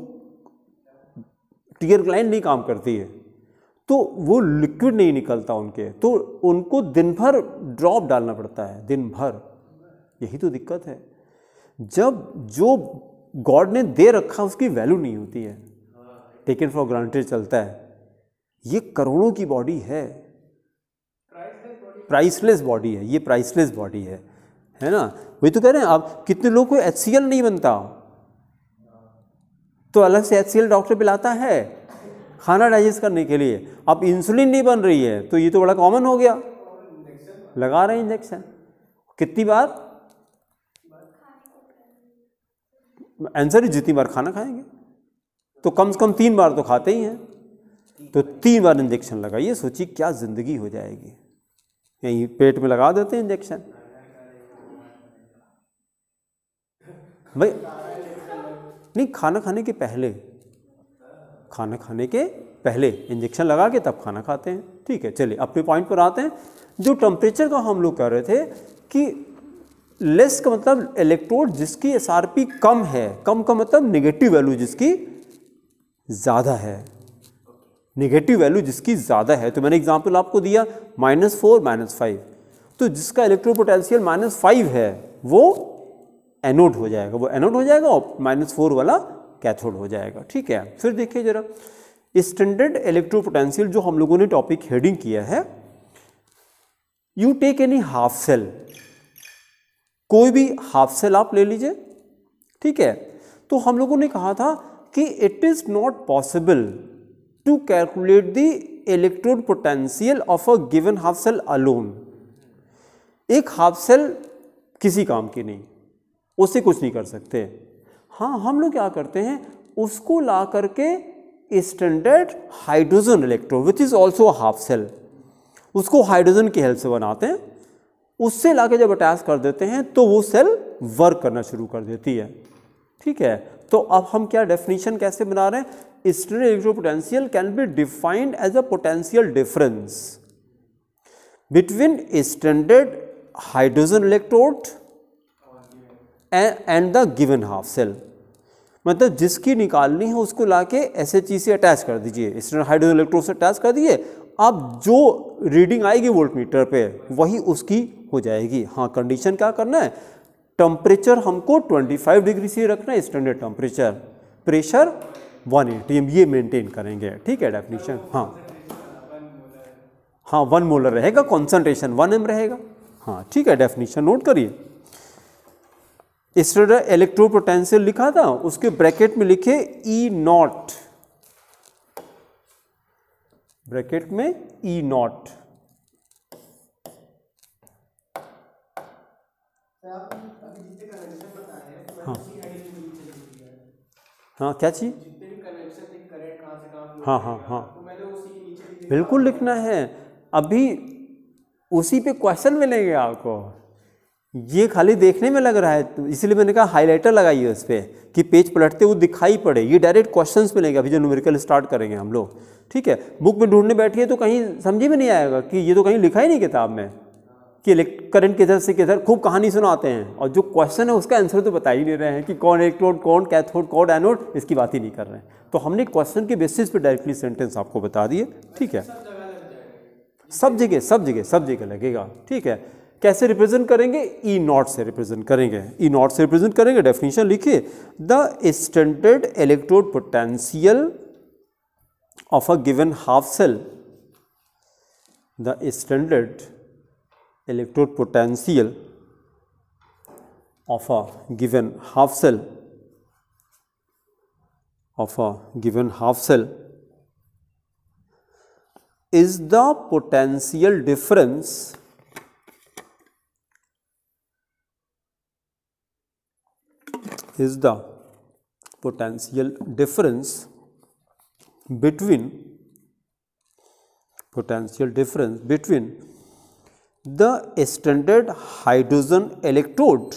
टीयर ग्लैंड नहीं काम करती है तो वो लिक्विड नहीं निकलता उनके, तो उनको दिन भर ड्रॉप डालना पड़ता है, दिन भर। यही तो दिक्कत है, जब जो गॉड ने दे रखा उसकी वैल्यू नहीं होती है, टेकन फॉर ग्रांटेड चलता है। ये करोड़ों की बॉडी है, प्राइसलेस बॉडी है, ये प्राइसलेस बॉडी है ना। वही तो कह रहे हैं, आप कितने लोगों को HCl नहीं बनता तो अलग से HCl डॉक्टर पिलाता है खाना डाइजेस्ट करने के लिए। अब इंसुलिन नहीं बन रही है तो ये तो बड़ा कॉमन हो गया, लगा रहे हैं इंजेक्शन। कितनी बार आंसर है, जितनी बार खाना खाएंगे तो कम से कम 3 बार तो खाते ही हैं। तो 3 बार इंजेक्शन लगाइए, सोचिए क्या ज़िंदगी हो जाएगी। यहीं पेट में लगा देते हैं इंजेक्शन भाई, नहीं खाना खाने के पहले, खाना खाने के पहले इंजेक्शन लगा के तब खाना खाते हैं। ठीक है, चलिए अपने पॉइंट पर आते हैं। जो टेम्परेचर का हम लोग कर रहे थे कि लेस का मतलब इलेक्ट्रोड जिसकी एसआरपी कम है, कम का मतलब नेगेटिव वैल्यू जिसकी ज़्यादा है, नेगेटिव वैल्यू जिसकी ज़्यादा है। तो मैंने एग्जांपल आपको दिया -4 -5, तो जिसका इलेक्ट्रो पोटेंशियल -5 है वो एनोड हो जाएगा, वो एनोड हो जाएगा और -4 वाला कैथोड हो जाएगा। ठीक है, फिर देखिए जरा स्टैंडर्ड इलेक्ट्रो पोटेंशियल जो हम लोगों ने टॉपिक हेडिंग किया है, you take any half cell, कोई भी हाफ सेल आप ले लीजिए। ठीक है, तो हम लोगों ने कहा था कि it is not possible to calculate the electrode potential of a given half cell alone. एक हाफ सेल किसी काम की नहीं, उससे कुछ नहीं कर सकते। हाँ, हम लोग क्या करते हैं, उसको ला करके standard hydrogen electrode which is also a half cell, उसको हाइड्रोजन की हेल्प से बनाते हैं, उससे लाके जब अटैच कर देते हैं तो वो सेल वर्क करना शुरू कर देती है। ठीक है, तो अब हम क्या डेफिनेशन कैसे बना रहे हैं, standard electro potential can be defined as a potential difference between standard hydrogen electrode and the given half cell. मतलब जिसकी निकालनी है उसको लाके SHE से अटैच कर दीजिए, स्टैंडर्ड हाइड्रोजन इलेक्ट्रोड से अटैच कर दीजिए, अब जो रीडिंग आएगी वोल्टमीटर पे वही उसकी हो जाएगी। हाँ, कंडीशन क्या करना है, टेम्परेचर हमको 25 डिग्री से रखना है स्टैंडर्ड टेम्परेचर, प्रेशर 180, ये मेंटेन करेंगे। ठीक है, डेफिनेशन। हाँ हाँ, 1 मोलर रहेगा, कॉन्सेंट्रेशन 1 m रहेगा। हाँ ठीक है, डेफिनेशन नोट करिए। स्टैंडर्ड इलेक्ट्रो पोटेंशियल लिखा था, उसके ब्रैकेट में लिखे E0, ब्रैकेट में E0। हाँ हाँ, क्या चीज, हाँ हाँ हाँ, बिल्कुल लिखना है, अभी उसी पे क्वेश्चन मिलेंगे आपको। ये खाली देखने में लग रहा है तो इसलिए मैंने कहा हाइलाइटर लगाइए उस पर कि पेज पलटते वो दिखाई पड़े। ये डायरेक्ट क्वेश्चंस मिलेंगे अभी जो न्यूमेरिकल स्टार्ट करेंगे हम लोग। ठीक है, बुक में ढूंढने बैठिए तो कहीं समझ में नहीं आएगा कि ये तो कहीं लिखा ही नहीं किताब में कि करंट किधर से किधर, खूब कहानी सुनाते हैं और जो क्वेश्चन है उसका आंसर तो बता ही नहीं रहे हैं कि कौन इलेक्ट्रोड, कौन कैथोड, कौन एनोड, इसकी बात ही नहीं कर रहे हैं। तो हमने क्वेश्चन के बेसिस पे डायरेक्टली सेंटेंस आपको बता दिए। ठीक है, सब जगह लगेगा। ठीक है, कैसे रिप्रेजेंट करेंगे, E0 से रिप्रेजेंट करेंगे, E0 से रिप्रेजेंट करेंगे। डेफिनेशन लिखिए, the standard electrode potential of a given half cell, the standard electrode potential of a given half cell, is the potential difference between the standard hydrogen electrode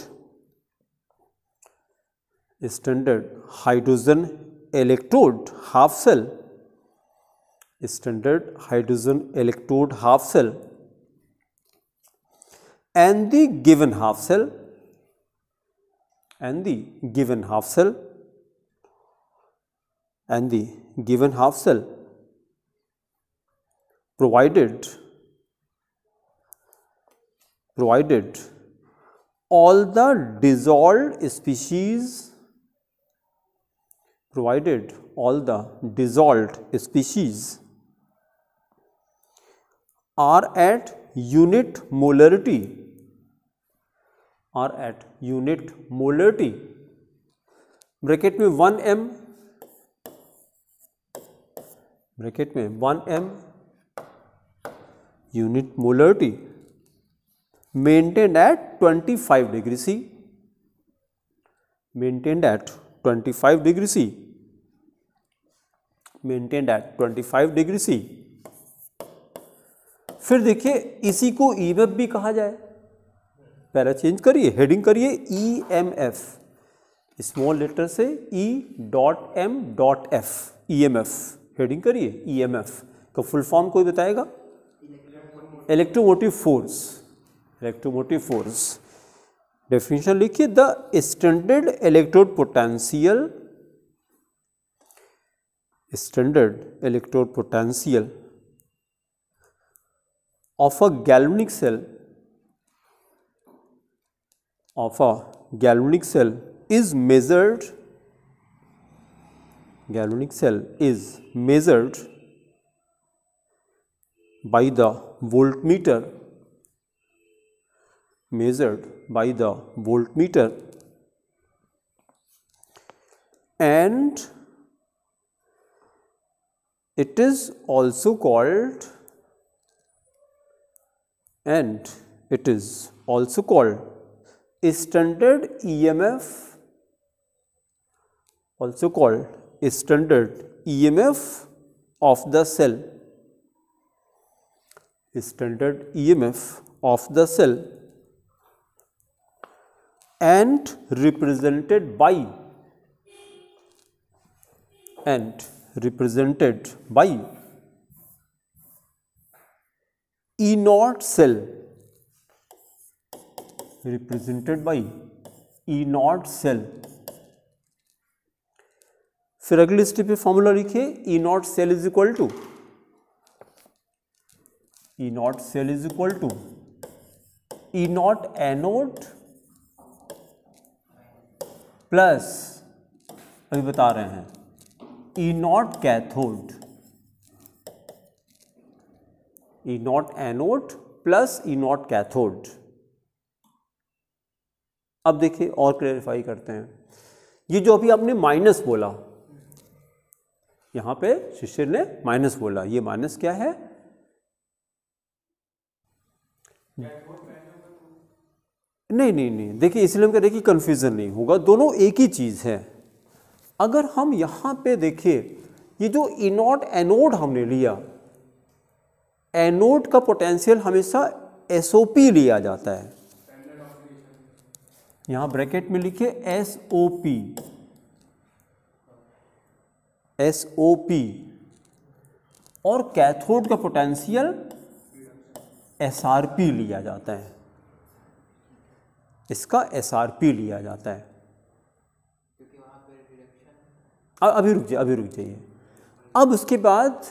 half cell, standard hydrogen electrode half cell and the given half cell, provided all the dissolved species are at unit molarity, bracket में 1 m, unit molarity, maintained at 25 degree C, maintained at 25 degree C. फिर देखिए इसी को EMF भी कहा जाए, para change करिए, heading करिए ईएमएफ, स्मॉल लेटर से E.M.F, ईएमएफ, हेडिंग करिए ईएमएफ का फुल फॉर्म कोई बताएगा? Electromotive force, electromotive force. Definition लिखिए, the standard electrode potential, standard electrode potential of a galvanic cell, of a galvanic cell is measured, galvanic cell is measured by the voltmeter, measured by the voltmeter, and it is also called, and it is also called standard EMF, also called standard EMF of the cell, standard EMF of the cell, and represented by, and represented by E0 cell, represented by E0 cell। फिर अगले step पे formula लिखिए, E0 cell is equal to, E0 cell is equal to E0 anode plus, अभी बता रहे हैं, E0 cathode, E0 anode plus E0 cathode. अब देखिए और क्लैरिफाई करते हैं, ये जो अभी आपने माइनस बोला, यहां पे शिष्य ने माइनस बोला, ये माइनस क्या है? नहीं, देखिए इसलिए हम कह रहे हैं कि कंफ्यूजन नहीं होगा, दोनों एक ही चीज है। अगर हम यहां पे देखिए, ये जो E0 एनोड हमने लिया, एनोड का पोटेंशियल हमेशा SOP लिया जाता है, यहां ब्रैकेट में लिखिए SOP, SOP, और कैथोड का पोटेंशियल SRP लिया जाता है, इसका SRP लिया जाता है। अभी रुक जाइए। अब उसके बाद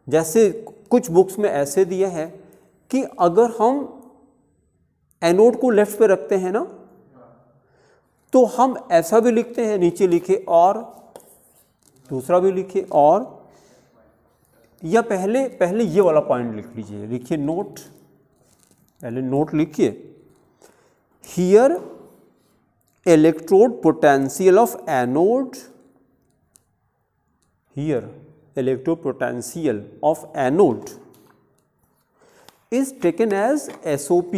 जैसे कुछ बुक्स में ऐसे दिए हैं कि अगर हम एनोड को लेफ्ट पे रखते हैं ना, तो हम ऐसा भी लिखते हैं, नीचे लिखे और, दूसरा भी लिखे और, या पहले ये वाला पॉइंट लिख लीजिए, लिखिए नोट, पहले नोट लिखिए, here electrode potential of anode, here electrode potential of anode is taken as SOP,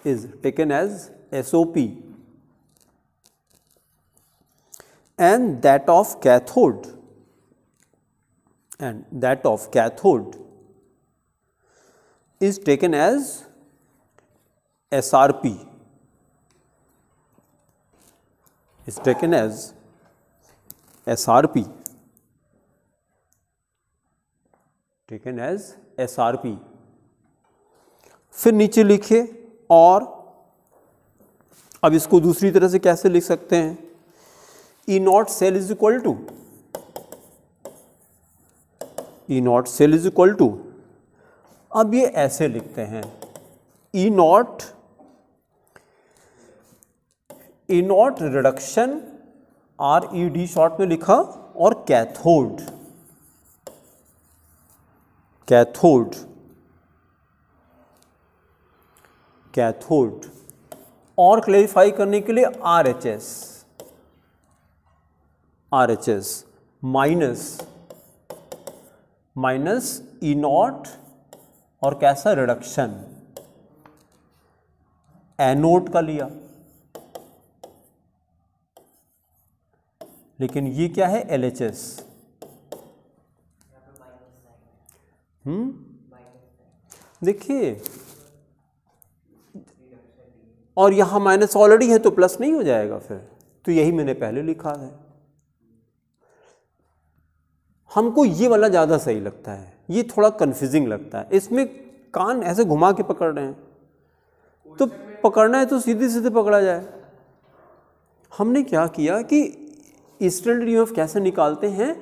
is taken as SOP, and that of cathode, and that of cathode is taken as SRP, is taken as SRP, taken as SRP। फिर नीचे लिखिए और, अब इसको दूसरी तरह से कैसे लिख सकते हैं? E0 cell is equal to, E0 cell is equal to, अब ये ऐसे लिखते हैं, E0 रिडक्शन, RED शॉर्ट में लिखा, और कैथोड, कैथोड, कैथोड, और क्लैरिफाई करने के लिए RHS, RHS माइनस E0, और कैसा रिडक्शन, एनोड का लिया, लेकिन ये क्या है LHS। देखिए, और यहाँ माइनस ऑलरेडी है तो प्लस नहीं हो जाएगा फिर, तो यही मैंने पहले लिखा है। हमको ये वाला ज़्यादा सही लगता है, ये थोड़ा कंफ्यूजिंग लगता है, इसमें कान ऐसे घुमा के पकड़ रहे हैं, तो पकड़ना है तो सीधे सीधे पकड़ा जाए। हमने क्या किया कि इंस्टेंट ईएमएफ कैसे निकालते हैं,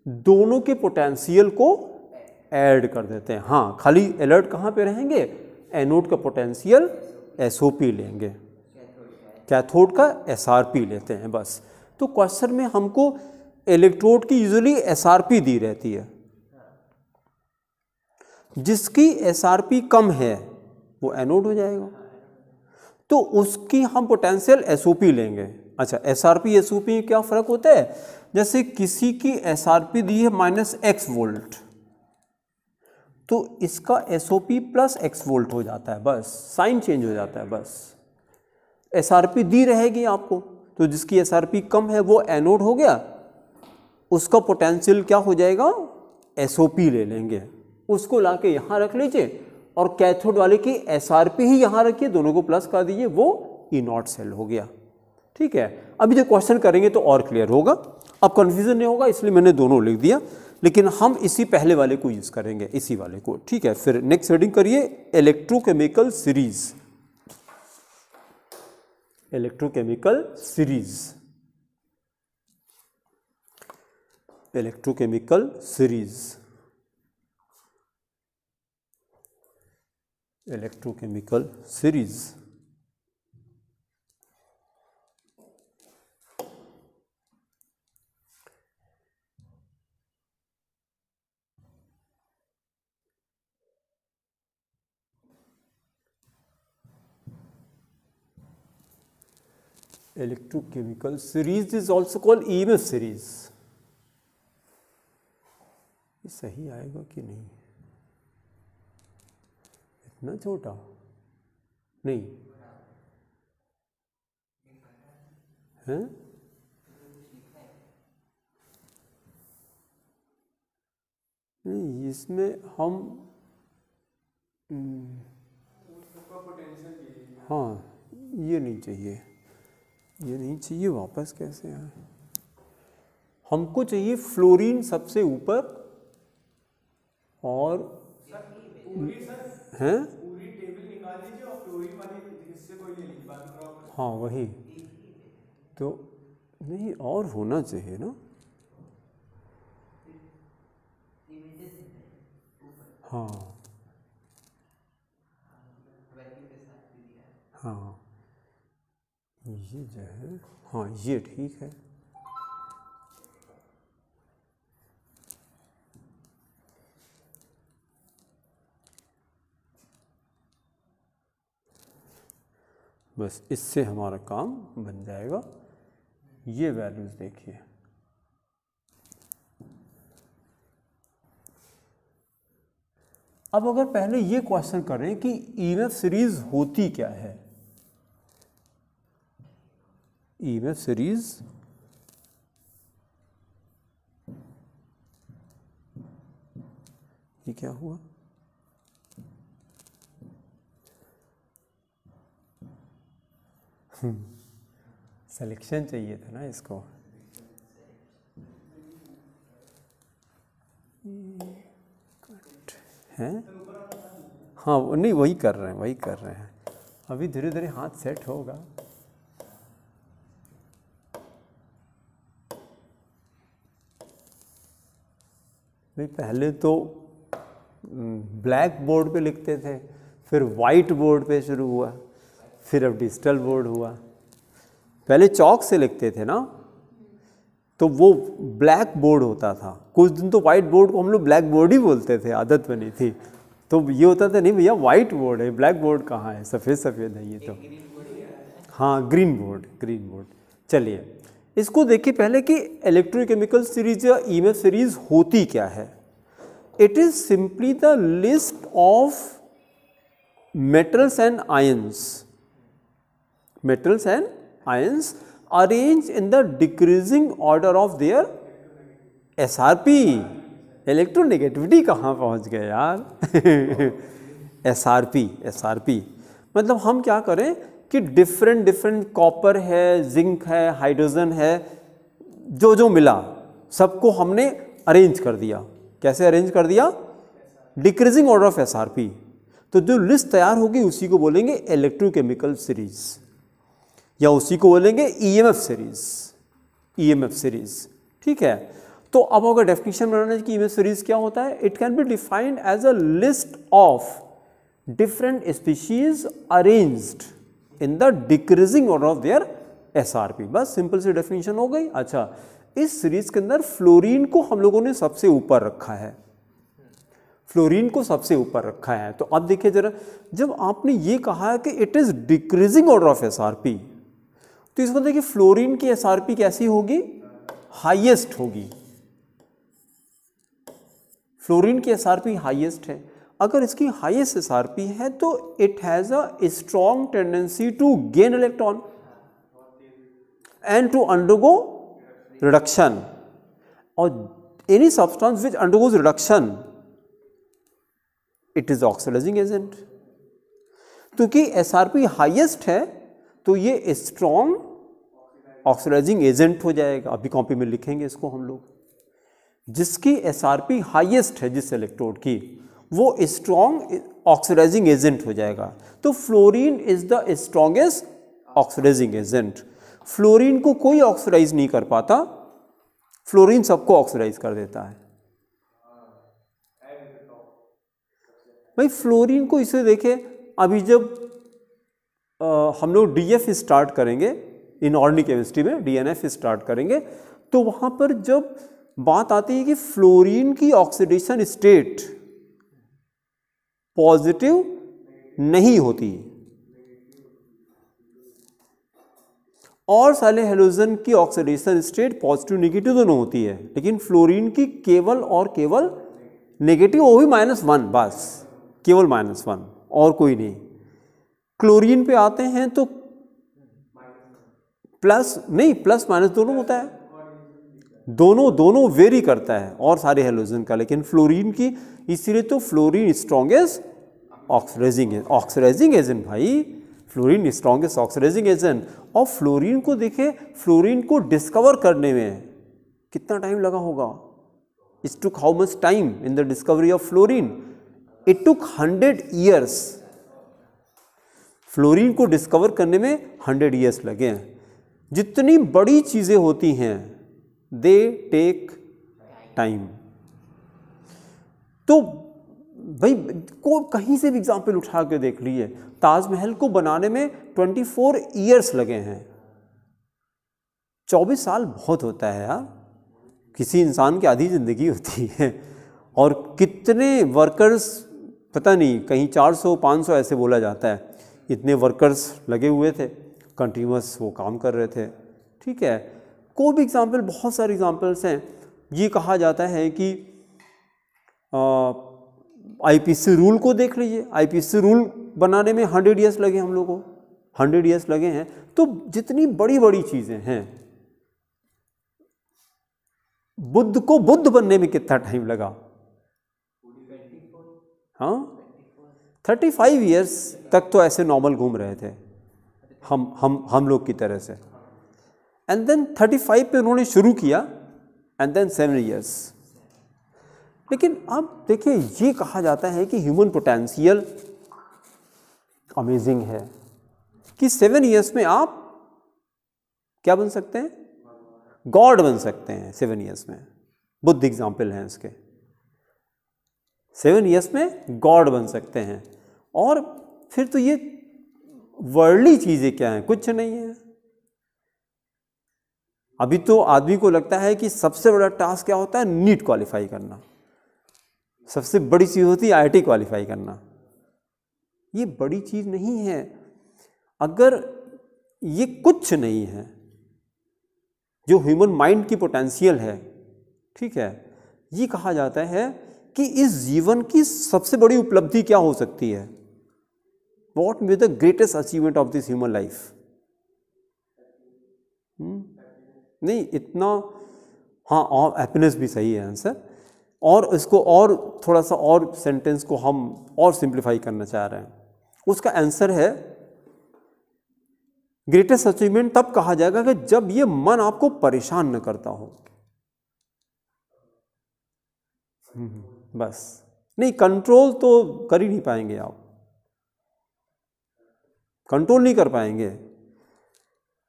दोनों के पोटेंशियल को ऐड कर देते हैं। हाँ, खाली अलर्ट कहाँ पे रहेंगे, एनोड का पोटेंशियल SOP लेंगे, कैथोड का SRP लेते हैं बस। तो क्वेश्चन में हमको इलेक्ट्रोड की यूजुअली SRP दी रहती है, जिसकी SRP कम है वो एनोड हो जाएगा, तो उसकी हम पोटेंशियल SOP लेंगे। अच्छा, SRP SOP में क्या फ़र्क होता है, जैसे किसी की SRP दी है -X वोल्ट, तो इसका SOP +X वोल्ट हो जाता है, बस साइन चेंज हो जाता है बस। SRP दी रहेगी आपको, तो जिसकी SRP कम है वो एनोड हो गया, उसका पोटेंशियल क्या हो जाएगा, SOP ले लेंगे, उसको लाके यहाँ रख लीजिए, और कैथोड वाले की SRP ही यहाँ रखिए, दोनों को प्लस कर दीजिए, वो E0 सेल हो गया। ठीक है, अभी जो क्वेश्चन करेंगे तो और क्लियर होगा, अब कन्फ्यूजन नहीं होगा, इसलिए मैंने दोनों लिख दिया, लेकिन हम इसी पहले वाले को यूज़ करेंगे, इसी वाले को। ठीक है, फिर नेक्स्ट रीडिंग करिए, electrochemical series. Electrochemical series, electrochemical series, electrochemical series. Electrochemical series is also called EMF series। ये सही आएगा कि नहीं, इतना छोटा नहीं है, नहीं इसमें हम हाँ, ये नहीं चाहिए, ये नहीं चाहिए, वापस कैसे आए, हमको चाहिए फ्लोरीन सबसे ऊपर, और हैं पूरी टेबल निकाल लीजिए और फ्लोरीन वाली हिस्से को ले लीजिए। हाँ वही तो, नहीं और होना चाहिए ना, हाँ हाँ ये जो है, हाँ ये ठीक है। बस इससे हमारा काम बन जाएगा। ये वैल्यूज देखिए, अब अगर पहले ये क्वेश्चन करें कि ईएमएफ सीरीज होती क्या है, ईएमएफ सीरीज ये क्या हुआ, सिलेक्शन चाहिए था ना इसको, हैं हाँ नहीं वही कर रहे हैं, वही कर रहे हैं, अभी धीरे धीरे हाथ सेट होगा। भाई पहले तो ब्लैक बोर्ड पे लिखते थे, फिर वाइट बोर्ड पे शुरू हुआ, फिर अब डिजिटल बोर्ड हुआ। पहले चौक से लिखते थे ना, तो वो ब्लैक बोर्ड होता था, कुछ दिन तो वाइट बोर्ड को हम लोग ब्लैक बोर्ड ही बोलते थे, आदत बनी थी। तो ये होता था नहीं भैया वाइट बोर्ड है, ब्लैक बोर्ड कहाँ है, सफ़ेद सफ़ेद है ये तो, हाँ ग्रीन बोर्ड, ग्रीन बोर्ड। चलिए इसको देखिए पहले कि इलेक्ट्रोकेमिकल सीरीज या ईएमएफ सीरीज होती क्या है। It is simply the list of metals and ions, metals and ions arrange in the decreasing order of their SRP। Electronegativity कहाँ पहुँच गए यार SRP मतलब हम क्या करें कि डिफरेंट कॉपर है, जिंक है, हाइड्रोजन है, जो जो मिला सबको हमने अरेंज कर दिया। कैसे अरेंज कर दिया? Decreasing order of SRP। तो जो लिस्ट तैयार होगी उसी को बोलेंगे इलेक्ट्रोकेमिकल सीरीज, या उसी को बोलेंगे EMF सीरीज। ठीक है, तो अब अगर डेफिनेशन बनाना है कि EMF सीरीज क्या होता है, it can be defined as a list of different species arranged in the decreasing order of their SRP। बस सिंपल सी डेफिनेशन हो गई। अच्छा, इस सीरीज के अंदर फ्लोरीन को हम लोगों ने सबसे ऊपर रखा है, फ्लोरीन को सबसे ऊपर रखा है। तो अब देखिए जरा, जब आपने ये कहा है कि it is decreasing order of SRP, तो इसको देखिए फ्लोरीन की SRP कैसी होगी? हाईएस्ट होगी। फ्लोरीन की SRP हाईएस्ट है। अगर इसकी हाईएस्ट SRP है तो it has a strong tendency to gain electron and to undergo reduction, और any substance which undergoes reduction it is oxidising agent. क्योंकि SRP हाईएस्ट है तो ये स्ट्रॉन्ग ऑक्सीडाइजिंग एजेंट हो जाएगा। अभी कॉपी में लिखेंगे इसको हम लोग। जिसकी SRP हाईएस्ट है जिस इलेक्ट्रोड की, वो स्ट्रॉन्ग ऑक्सीडाइजिंग एजेंट हो जाएगा। तो fluorine is the strongest oxidising agent. Fluorine को कोई ऑक्सीडाइज नहीं कर पाता, फ्लोरीन सबको ऑक्सीडाइज कर देता है। भाई फ्लोरीन को इसे देखे, अभी जब हम लोग DF स्टार्ट करेंगे, इनऑर्गेनिक केमिस्ट्री में DNF स्टार्ट करेंगे, तो वहाँ पर जब बात आती है कि फ्लोरीन की ऑक्सीडेशन स्टेट पॉजिटिव नहीं होती, और सारे हेलोजन की ऑक्सीडेशन स्टेट पॉजिटिव नेगेटिव दोनों होती है, लेकिन फ्लोरीन की केवल और केवल नेगेटिव, वो भी -1, बस केवल -1 और कोई नहीं। क्लोरीन पे आते हैं तो प्लस माइनस दोनों होता है, दोनों वेरी करता है और सारे हेलोजन का, लेकिन फ्लोरीन की, इसीलिए तो फ्लोरीन स्ट्रॉन्गेस्ट ऑक्सीडाइजिंग एजेंट भाई, फ्लोरीन स्ट्रॉन्गेस्ट ऑक्सीडाइजिंग एजेंट। और फ्लोरीन को देखे, फ्लोरीन को डिस्कवर करने में कितना टाइम लगा होगा? It took how much time in the discovery of fluorine? It took 100 years. Fluorine को डिस्कवर करने में 100 ईयर्स लगे हैं। जितनी बड़ी चीजें होती हैं दे टेक टाइम। तो भाई को कहीं से भी एग्जाम्पल उठा के देख लीजिए, ताजमहल को बनाने में 24 ईयर्स लगे हैं। 24 साल बहुत होता है यार, किसी इंसान की आधी जिंदगी होती है। और कितने वर्कर्स, पता नहीं, कहीं 400-500 ऐसे बोला जाता है, इतने वर्कर्स लगे हुए थे, कंटिन्यूअस वो काम कर रहे थे। ठीक है, कोई भी एग्जाम्पल, बहुत सारे एग्जाम्पल्स हैं। ये कहा जाता है कि IPC रूल को देख लीजिए, IPC रूल बनाने में 100 ईयर्स लगे हम लोगों को, 100 ईयर्स लगे हैं। तो जितनी बड़ी बड़ी चीज़ें हैं, बुद्ध को बुद्ध बनने में कितना टाइम लगा? हाँ, 35 ईयर्स तक तो ऐसे नॉर्मल घूम रहे थे हम लोग की तरह से। एंड देन 35 पे उन्होंने शुरू किया, एंड देन 7 ईयर्स। लेकिन अब देखिए, ये कहा जाता है कि ह्यूमन पोटेंशियल अमेजिंग है, कि 7 ईयर्स में आप क्या बन सकते हैं? गॉड बन सकते हैं 7 ईयर्स में। बुद्ध एग्जाम्पल हैं इसके। 7 ईयर्स में गॉड बन सकते हैं। और फिर तो ये वर्ल्डली चीजें क्या हैं? कुछ नहीं है। अभी तो आदमी को लगता है कि सबसे बड़ा टास्क क्या होता है? नीट क्वालिफाई करना। सबसे बड़ी चीज होती है IIT क्वालिफाई करना। ये बड़ी चीज नहीं है। अगर ये कुछ नहीं है, जो ह्यूमन माइंड की पोटेंशियल है, ठीक है, ये कहा जाता है कि इस जीवन की सबसे बड़ी उपलब्धि क्या हो सकती है? What will be the greatest achievement of this human life? नहीं इतना, हाँ, और हैप्पीनेस भी सही है आंसर। और इसको और थोड़ा सा और सेंटेंस को हम और सिंप्लीफाई करना चाह रहे हैं। उसका आंसर है ग्रेटेस्ट अचीवमेंट तब कहा जाएगा कि जब ये मन आपको परेशान न करता हो। बस, नहीं कंट्रोल तो कर ही नहीं पाएंगे आप, कंट्रोल नहीं कर पाएंगे।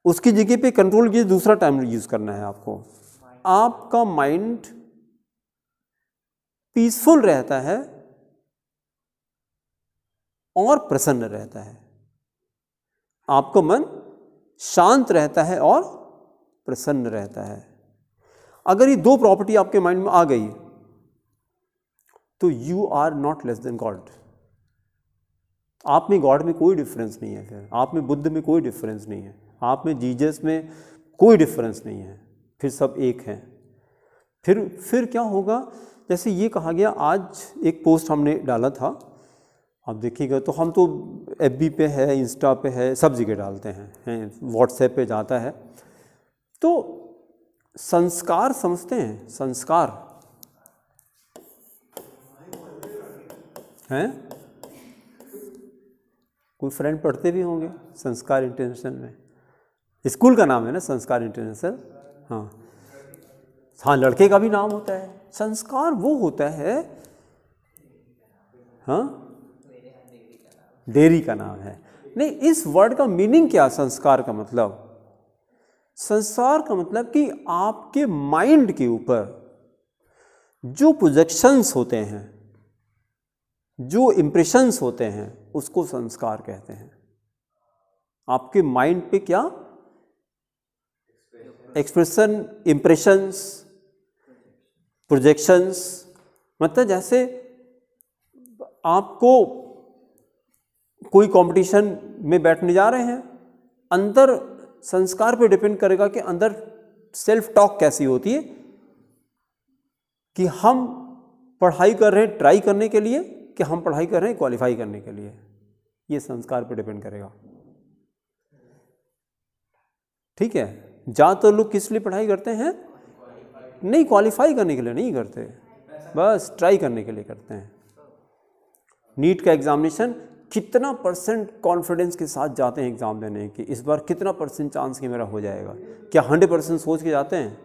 उसकी जगह पे कंट्रोल की दूसरा टर्म यूज करना है आपको। आपका माइंड पीसफुल रहता है और प्रसन्न रहता है। आपका मन शांत रहता है और प्रसन्न रहता है। अगर ये दो प्रॉपर्टी आपके माइंड में आ गई तो you are not less than God. आप में गॉड में कोई डिफरेंस नहीं है, फिर आप में बुद्ध में कोई डिफरेंस नहीं है, आप में जीसस में कोई डिफरेंस नहीं है, फिर सब एक हैं। फिर क्या होगा, जैसे ये कहा गया, आज एक पोस्ट हमने डाला था, आप देखिएगा तो हम तो FB पे है, इंस्टा पे है, सब जगह डालते हैं, व्हाट्सएप पे जाता है। तो संस्कार समझते हैं, संस्कार हैं, कोई फ्रेंड पढ़ते भी होंगे संस्कार इंटरनेशनल में, स्कूल का नाम है ना संस्कार इंटरनेशनल। हाँ, लड़के का भी नाम होता है। संस्कार वो होता है, हाँ, डेयरी का नाम है। नहीं, इस वर्ड का मीनिंग क्या, संस्कार का मतलब, संस्कार का मतलब कि आपके माइंड के ऊपर जो प्रोजेक्शंस होते हैं, जो इंप्रेशंस होते हैं, उसको संस्कार कहते हैं। आपके माइंड पे क्या एक्सप्रेशन, इंप्रेशंस, प्रोजेक्शंस, मतलब जैसे आपको कोई कंपटीशन में बैठने जा रहे हैं, अंदर संस्कार पे डिपेंड करेगा कि अंदर सेल्फ टॉक कैसी होती है, कि हम पढ़ाई कर रहे हैं ट्राई करने के लिए, कि हम पढ़ाई कर रहे हैं क्वालिफाई करने के लिए। ये संस्कार पे डिपेंड करेगा। ठीक है, ज़्यादातर लोग किस लिए पढ़ाई करते हैं? नहीं, क्वालिफाई करने के लिए नहीं करते, बस ट्राई करने के लिए करते हैं। नीट का एग्जामिनेशन कितना % कॉन्फिडेंस के साथ जाते हैं एग्ज़ाम देने की, इस बार कितना % चांस कि मेरा हो जाएगा, क्या 100% सोच के जाते हैं?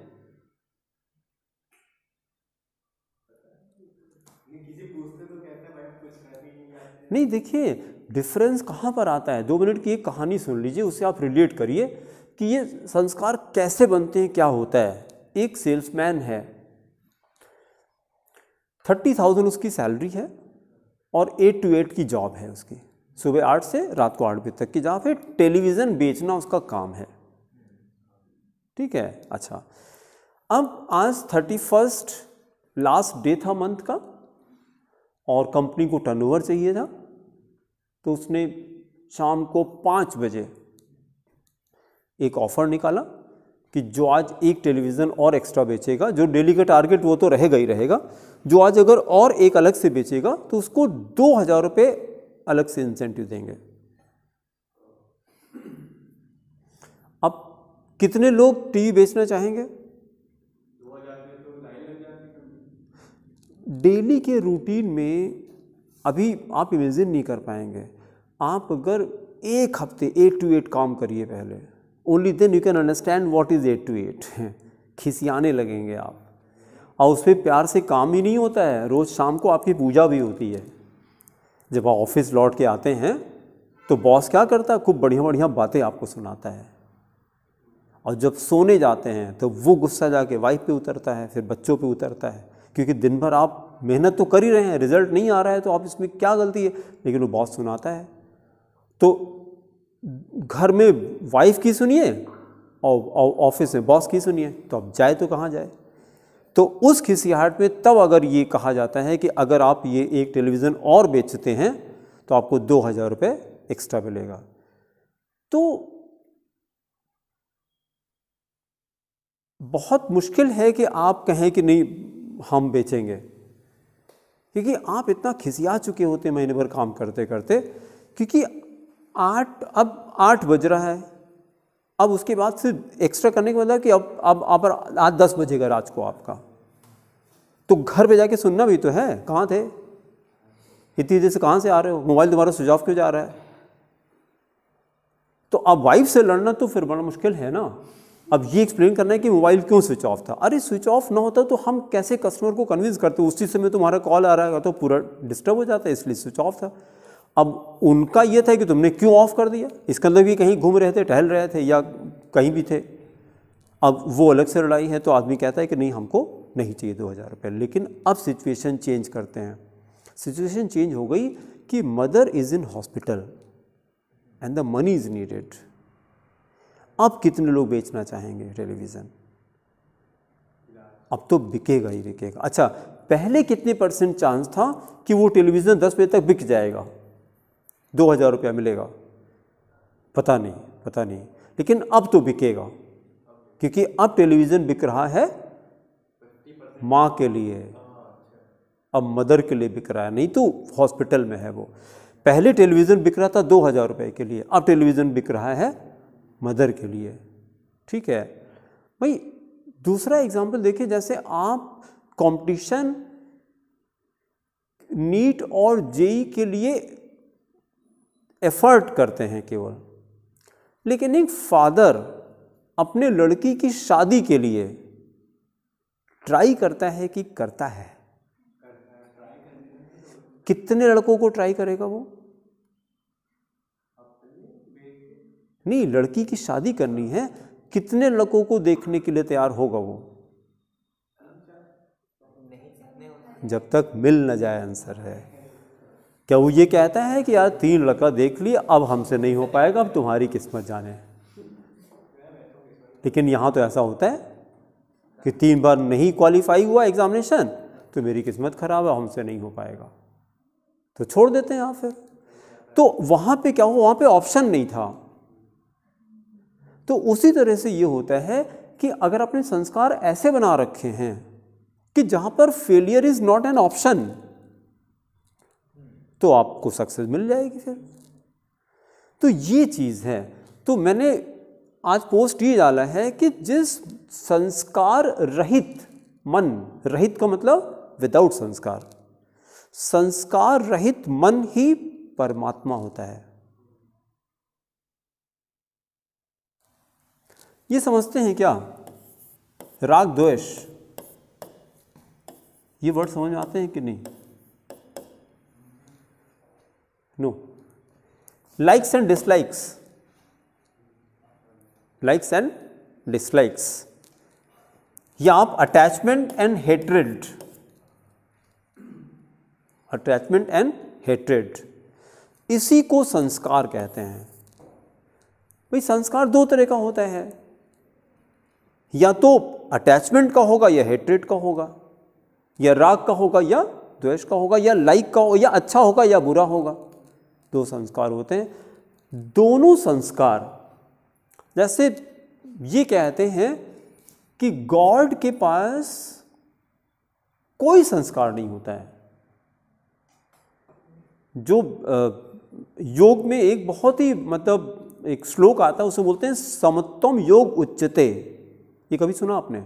नहीं, देखिए डिफरेंस कहाँ पर आता है। 2 मिनट की एक कहानी सुन लीजिए, उससे आप रिलेट करिए कि ये संस्कार कैसे बनते हैं, क्या होता है। एक सेल्समैन है, 30,000 उसकी सैलरी है और 8 to 8 की जॉब है उसकी, सुबह 8 से रात को 8 बजे तक की जॉब है। टेलीविज़न बेचना उसका काम है, ठीक है। अच्छा, अब आज 31 लास्ट डे था मंथ का और कंपनी को टर्नओवर चाहिए था, तो उसने शाम को 5 बजे एक ऑफ़र निकाला कि जो आज एक टेलीविज़न और एक्स्ट्रा बेचेगा, जो डेली का टारगेट वो तो रहेगा ही रहेगा, जो आज अगर और एक अलग से बेचेगा तो उसको 2,000 रुपये अलग से इंसेंटिव देंगे। अब कितने लोग टीवी बेचना चाहेंगे? 2,000 तो लाइन लग जाती। डेली के रूटीन में अभी आप इमेजिन नहीं कर पाएंगे। आप अगर एक हफ्ते 8 to 8 काम करिए पहले, only then you can understand what is 8 to 8। खिसियाने लगेंगे आप, और उस पर प्यार से काम ही नहीं होता है। रोज़ शाम को आपकी पूजा भी होती है। जब आप ऑफिस लौट के आते हैं तो बॉस क्या करता है, खूब बढ़िया बढ़िया बातें आपको सुनाता है, और जब सोने जाते हैं तो वो गुस्सा जाके वाइफ पे उतरता है, फिर बच्चों पे उतरता है, क्योंकि दिन भर आप मेहनत तो कर ही रहे हैं, रिजल्ट नहीं आ रहा है तो आप इसमें क्या गलती है, लेकिन वो बॉस सुनाता है। तो घर में वाइफ की सुनिए और ऑफिस में बॉस की सुनिए, तो अब जाए तो कहाँ जाए। तो उस खिसियाहट में तब अगर ये कहा जाता है कि अगर आप ये एक टेलीविज़न और बेचते हैं तो आपको 2,000 रुपये एक्स्ट्रा मिलेगा। तो बहुत मुश्किल है कि आप कहें कि नहीं हम बेचेंगे, क्योंकि आप इतना खिसिया चुके होते हैं महीने भर काम करते करते। क्योंकि अब 8 बज रहा है, अब उसके बाद फिर एक्स्ट्रा करने के मतलब कि अब आज 10 बजेगा रात को आपका, तो घर पे जाके सुनना भी तो है, कहाँ थे इतनी देर से, कहाँ से आ रहे हो, मोबाइल तुम्हारा स्विच ऑफ क्यों जा रहा है। तो अब वाइफ से लड़ना तो फिर बड़ा मुश्किल है ना। अब ये एक्सप्लेन करना है कि मोबाइल क्यों स्विच ऑफ था। अरे स्विच ऑफ ना होता तो हम कैसे कस्टमर को कन्विंस करते, उसी समय तुम्हारा कॉल आ रहा है तो पूरा डिस्टर्ब हो जाता है, इसलिए स्विच ऑफ था। अब उनका ये था कि तुमने क्यों ऑफ कर दिया, इसके अंदर भी कहीं घूम रहे थे, टहल रहे थे या कहीं भी थे। अब वो अलग से लड़ाई है, तो आदमी कहता है कि नहीं हमको नहीं चाहिए 2000 रुपये। लेकिन अब सिचुएशन चेंज करते हैं, सिचुएशन चेंज हो गई कि mother is in hospital and the money is needed. अब कितने लोग बेचना चाहेंगे टेलीविज़न, अब तो बिकेगा ही बिकेगा। अच्छा, पहले कितने % चांस था कि वो टेलीविज़न 10 बजे तक बिक जाएगा, 2000 रुपया मिलेगा, पता नहीं, लेकिन अब तो बिकेगा, क्योंकि अब टेलीविज़न बिक रहा है माँ के लिए, अब मदर के लिए बिक रहा है, नहीं तो हॉस्पिटल में है वो। पहले टेलीविज़न बिक रहा था 2000 रुपये के लिए, अब टेलीविज़न बिक रहा है मदर के लिए। ठीक है भाई। दूसरा एग्जाम्पल देखिए, जैसे आप कंपटीशन नीट और जेई के लिए एफर्ट करते हैं केवल, लेकिन एक फादर अपने लड़की की शादी के लिए ट्राई करता है कि करता है। कितने लड़कों को ट्राई करेगा वो? नहीं, लड़की की शादी करनी है, कितने लड़कों को देखने के लिए तैयार होगा वो? जब तक मिल न जाए आंसर है। क्या वो ये कहता है कि यार 3 लड़का देख लिए, अब हमसे नहीं हो पाएगा, अब तुम्हारी किस्मत जाने। लेकिन यहाँ तो ऐसा होता है कि 3 बार नहीं क्वालिफाई हुआ एग्जामिनेशन तो मेरी किस्मत खराब है, हमसे नहीं हो पाएगा, तो छोड़ देते हैं आप फिर। तो वहाँ पे क्या हुआ, वहाँ पे ऑप्शन नहीं था। तो उसी तरह से ये होता है कि अगर अपने संस्कार ऐसे बना रखे हैं कि जहाँ पर failure is not an option, तो आपको सक्सेस मिल जाएगी फिर। तो ये चीज़ है। तो मैंने आज पोस्ट ये डाला है कि जिस संस्कार रहित मन, रहित का मतलब विदाउट संस्कार, संस्कार रहित मन ही परमात्मा होता है। ये समझते हैं क्या? राग द्वेष, ये वर्ड समझ में आते हैं कि नहीं? No. Likes and dislikes, likes and dislikes, या आप attachment and hatred, attachment and hatred, इसी को संस्कार कहते हैं। भाई संस्कार 2 तरह का होता है, या तो अटैचमेंट का होगा या हेट्रेड का होगा, या राग का होगा या द्वेष का होगा, या लाइक का होगा या अच्छा होगा या बुरा होगा। 2 संस्कार होते हैं। दोनों संस्कार, जैसे ये कहते हैं कि गॉड के पास कोई संस्कार नहीं होता है। जो योग में एक बहुत ही मतलब एक श्लोक आता है, उसे बोलते हैं समत्वम योग उच्यते। ये कभी सुना आपने?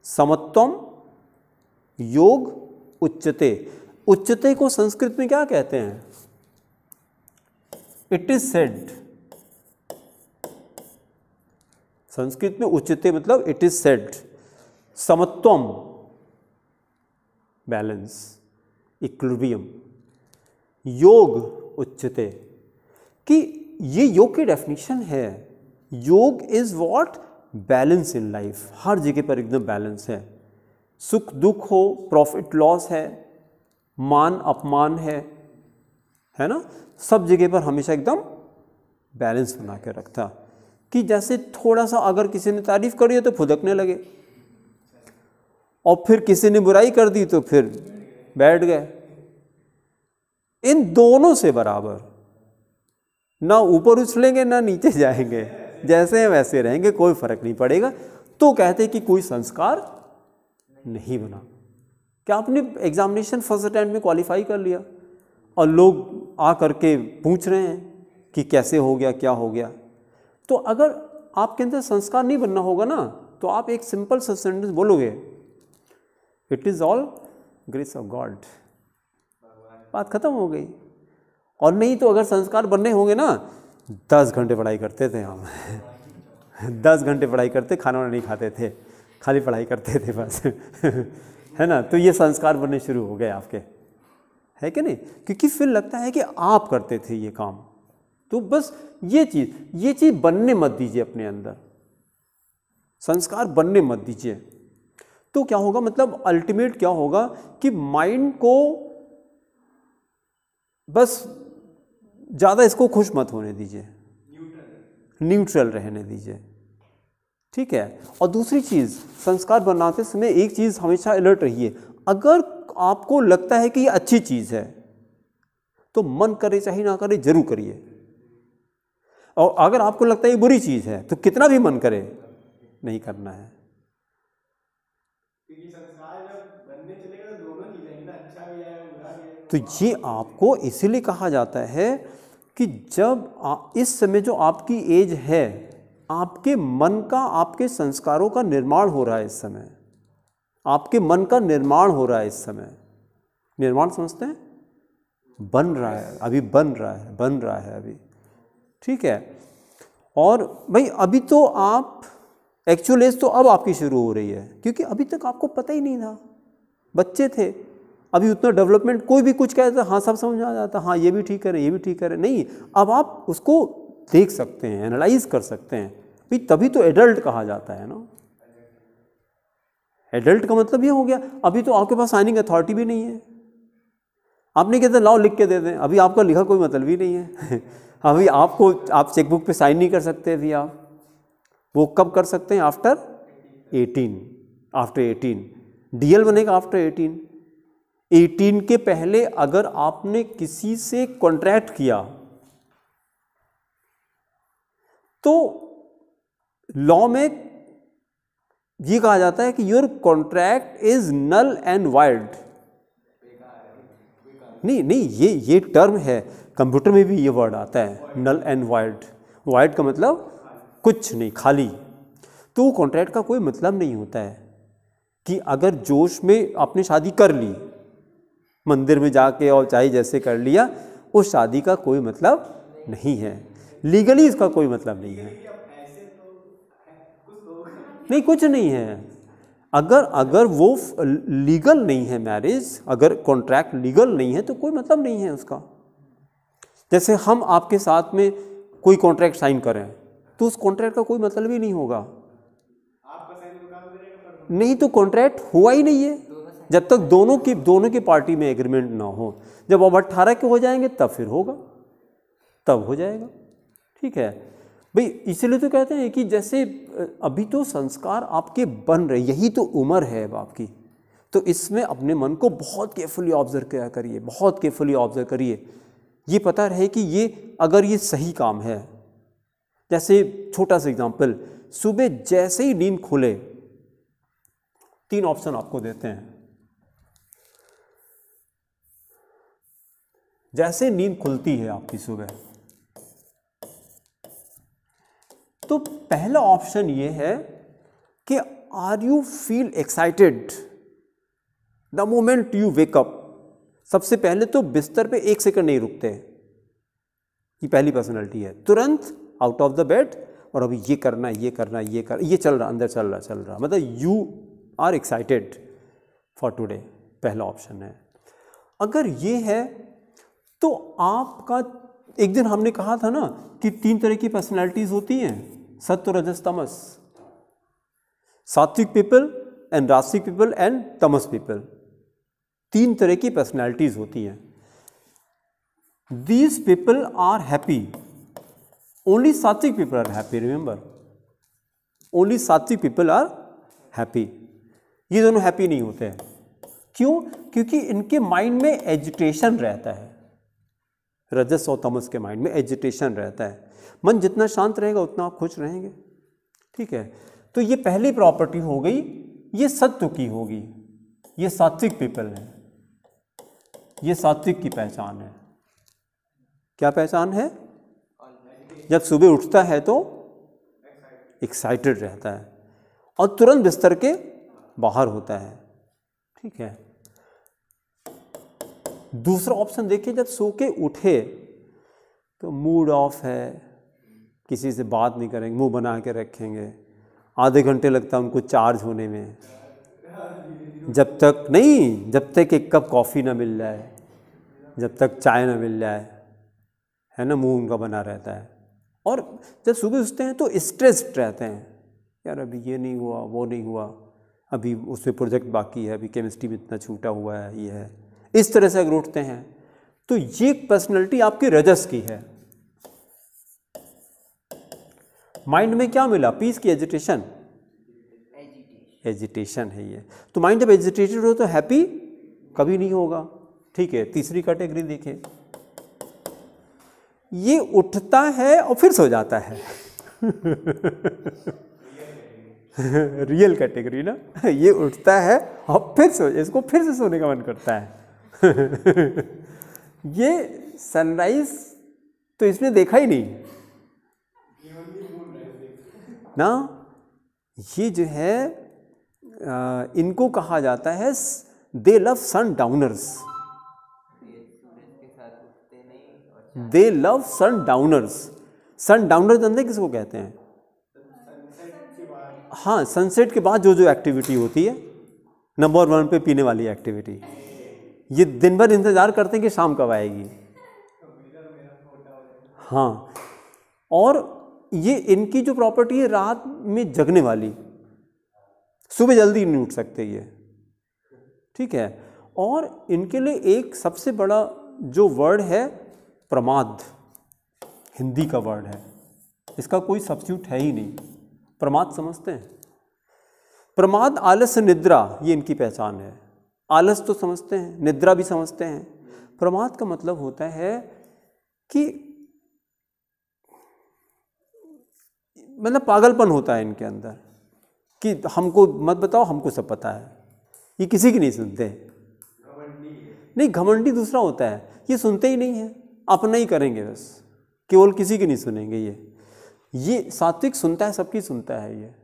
समत्वम योग उच्यते। उच्यते को संस्कृत में क्या कहते हैं? It is said. संस्कृत में उच्यते मतलब इट इज सेड। समत्वम बैलेंस, इक्विलिब्रियम। योग उच्यते, कि ये योग की डेफिनेशन है। Yoga is what? Balance in life. हर जगह पर एकदम बैलेंस है। सुख दुख हो, प्रॉफिट लॉस है, मान अपमान है ना, सब जगह पर हमेशा एकदम बैलेंस बना के रखता। कि जैसे थोड़ा सा अगर किसी ने तारीफ करी है तो फुदकने लगे, और फिर किसी ने बुराई कर दी तो फिर बैठ गए। इन दोनों से बराबर, ना ऊपर उछलेंगे ना नीचे जाएंगे, जैसे हैं वैसे रहेंगे, कोई फर्क नहीं पड़ेगा। तो कहते हैं कि कोई संस्कार नहीं बना। क्या आपने एग्जामिनेशन फर्स्ट अटेम्प्ट में क्वालिफाई कर लिया और लोग आ करके पूछ रहे हैं कि कैसे हो गया, क्या हो गया? तो अगर आपके अंदर संस्कार नहीं बनना होगा ना, तो आप एक सिंपल सा सेंटेंस बोलोगे, it is all grace of God, बात खत्म हो गई। और नहीं तो अगर संस्कार बनने होंगे ना, 10 घंटे पढ़ाई करते थे हम 10 घंटे पढ़ाई करते, खाना वाना नहीं खाते थे, खाली पढ़ाई करते थे बस है ना। तो ये संस्कार बनने शुरू हो गए आपके, है कि नहीं, क्योंकि फिर लगता है कि आप करते थे ये काम। तो बस ये चीज़ बनने मत दीजिए अपने अंदर, संस्कार बनने मत दीजिए। तो क्या होगा, मतलब अल्टीमेट क्या होगा कि माइंड को बस ज़्यादा इसको खुश मत होने दीजिए, न्यूट्रल रहने दीजिए, ठीक है। और दूसरी चीज़, संस्कार बनाते समय एक चीज़ हमेशा अलर्ट रहिए, अगर आपको लगता है कि ये अच्छी चीज़ है तो मन करे चाहे ना करे जरूर करिए, और अगर आपको लगता है ये बुरी चीज़ है तो कितना भी मन करे नहीं करना है। क्योंकि संस्कार जब बनने चलेगा तो दोनों चीजें हैं ना, अच्छा भी है बुरा भी है। तो ये आपको इसीलिए कहा जाता है कि जब इस समय जो आपकी एज है, आपके मन का, आपके संस्कारों का निर्माण हो रहा है इस समय, आपके मन का निर्माण हो रहा है इस समय। निर्माण समझते हैं, बन रहा है अभी, बन रहा है अभी, ठीक है। और भाई अभी तो आप एक्चुअल एज तो अब आपकी शुरू हो रही है, क्योंकि अभी तक आपको पता ही नहीं था, बच्चे थे, अभी उतना डेवलपमेंट, कोई भी कुछ कहता हाँ सब समझ आ जाता, हाँ ये भी ठीक करें ये भी ठीक करें, नहीं, अब आप उसको देख सकते हैं, एनालाइज कर सकते हैं, भाई तभी तो एडल्ट कहा जाता है ना। एडल्ट का मतलब ये हो गया, अभी तो आपके पास साइनिंग अथॉरिटी भी नहीं है, आप नहीं कहते लाओ लिख के दे दें, अभी आपका लिखा कोई मतलब ही नहीं है अभी आपको, आप चेकबुक पे साइन नहीं कर सकते अभी, आप वो कब कर सकते हैं, आफ्टर 18 डीएल बनेगा आफ्टर 18 के पहले अगर आपने किसी से कॉन्ट्रैक्ट किया तो लॉ में ये कहा जाता है कि your contract is null and void. नहीं, ये टर्म है, कंप्यूटर में भी ये वर्ड आता है, नल एंड वाइड। वाइड का मतलब कुछ नहीं, खाली। तो वो कॉन्ट्रैक्ट का कोई मतलब नहीं होता है कि अगर जोश में आपने शादी कर ली, मंदिर में जाके और चाहे जैसे कर लिया, उस शादी का कोई मतलब नहीं है, लीगली इसका कोई मतलब नहीं है, नहीं कुछ नहीं है। अगर वो लीगल नहीं है मैरिज, अगर कॉन्ट्रैक्ट लीगल नहीं है तो कोई मतलब नहीं है उसका। जैसे हम आपके साथ में कोई कॉन्ट्रैक्ट साइन करें तो उस कॉन्ट्रैक्ट का कोई मतलब ही नहीं होगा, आपका साइन तो काम करेगा, नहीं तो कॉन्ट्रैक्ट हुआ ही नहीं है जब तक दोनों की पार्टी में एग्रीमेंट ना हो। जब अब 18 के हो जाएंगे तब फिर होगा, तब हो जाएगा, ठीक है भाई। इसलिए तो कहते हैं कि जैसे अभी तो संस्कार आपके बन रहे, यही तो उम्र है अब आपकी, तो इसमें अपने मन को बहुत केयरफुली ऑब्जर्व किया करिए, बहुत केयरफुली ऑब्जर्व करिए, ये पता रहे कि ये अगर ये सही काम है। जैसे छोटा सा एग्जांपल, सुबह जैसे ही नींद खुले 3 ऑप्शन आपको देते हैं, जैसे नींद खुलती है आपकी सुबह, तो पहला ऑप्शन ये है कि are you feel excited the moment you wake up. सबसे पहले तो बिस्तर पे 1 सेकंड नहीं रुकते, ये पहली पर्सनैलिटी है, तुरंत आउट ऑफ द बेड, और अभी ये करना ये चल रहा, अंदर चल रहा, मतलब you are excited for today, पहला ऑप्शन है। अगर ये है तो आपका, एक दिन हमने कहा था ना कि 3 तरह की पर्सनैलिटीज होती हैं, सत्व रजस तमस, सात्विक पीपल एंड राजसिक पीपल एंड तमस पीपल, 3 तरह की पर्सनैलिटीज होती हैं। These people are happy, only sattvic people are happy, remember, only sattvic people are happy। ये दोनों हैप्पी नहीं होते हैं, क्यों? क्योंकि इनके माइंड में एजिटेशन रहता है, रजस और तमस के माइंड में एजिटेशन रहता है। मन जितना शांत रहेगा उतना आप खुश रहेंगे, ठीक है। तो ये पहली प्रॉपर्टी हो गई, ये सत्व की होगी, ये सात्विक पीपल है, ये सात्विक की पहचान है। क्या पहचान है? जब सुबह उठता है तो एक्साइटेड रहता है और तुरंत बिस्तर के बाहर होता है। ठीक है। दूसरा ऑप्शन देखिए, जब सो के उठे तो मूड ऑफ है, किसी से बात नहीं करेंगे, मुंह बना के रखेंगे, आधे घंटे लगता है उनको चार्ज होने में, जब तक एक कप कॉफ़ी ना मिल जाए, जब तक चाय ना मिल जाए, है ना, मुंह उनका बना रहता है। और जब सुबह उठते हैं तो स्ट्रेस्ड रहते हैं, यार अभी ये नहीं हुआ, वो नहीं हुआ, अभी उस पर प्रोजेक्ट बाकी है, अभी केमिस्ट्री में इतना छूटा हुआ है, ये है। इस तरह से अगर उठते हैं तो ये पर्सनैलिटी आपकी रजस की है। माइंड में क्या मिला? पीस की एजिटेशन, एजिटेशन है ये। तो माइंड जब एजिटेटेड हो तो हैप्पी कभी नहीं होगा। ठीक है। तीसरी कैटेगरी देखें, ये उठता है और फिर सो जाता है। रियल कैटेगरी ना, ये उठता है और इसको फिर से सोने का मन करता है। ये सनराइज तो इसने देखा ही नहीं ना। ये जो है इनको कहा जाता है they love sun downers, they love sun downers. Sun downer जानते किसको कहते हैं? हाँ, सनसेट के बाद जो जो एक्टिविटी होती है, नंबर 1 पे पीने वाली एक्टिविटी, ये दिन भर इंतज़ार करते हैं कि शाम कब आएगी। हाँ, और ये इनकी जो प्रॉपर्टी है रात में जगने वाली, सुबह जल्दी नहीं उठ सकते ये। ठीक है। और इनके लिए एक सबसे बड़ा जो वर्ड है प्रमाद, हिंदी का वर्ड है, इसका कोई सब्स्टिट्यूट है ही नहीं। प्रमाद समझते हैं? प्रमाद, आलस्य, निद्रा, ये इनकी पहचान है। आलस तो समझते हैं, निद्रा भी समझते हैं। प्रमाद का मतलब होता है कि मतलब पागलपन होता है इनके अंदर कि हमको मत बताओ, हमको सब पता है। ये किसी की नहीं सुनते। नहीं, घमंडी दूसरा होता है, ये सुनते ही नहीं है, अपना ही करेंगे बस, केवल किसी की नहीं सुनेंगे। ये सात्विक सुनता है, सबकी सुनता है ये।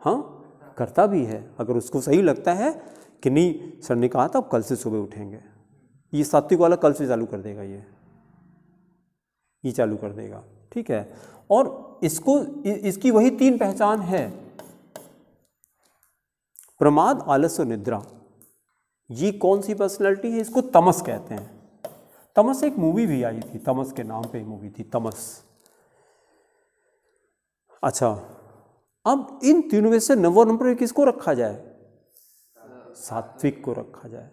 हाँ, करता भी है अगर उसको सही लगता है कि नहीं सर ने कहा था अब कल से सुबह उठेंगे, ये सात्विक वाला कल से चालू कर देगा, ये चालू कर देगा। ठीक है। और इसकी वही 3 पहचान है, प्रमाद, आलस्य और निद्रा। ये कौन सी पर्सनैलिटी है? इसको तमस कहते हैं। तमस एक मूवी भी आई थी, तमस के नाम पे एक मूवी थी, तमस। अच्छा, अब इन तीनों में से नंबर पर किसको रखा जाए? सात्विक को रखा जाए,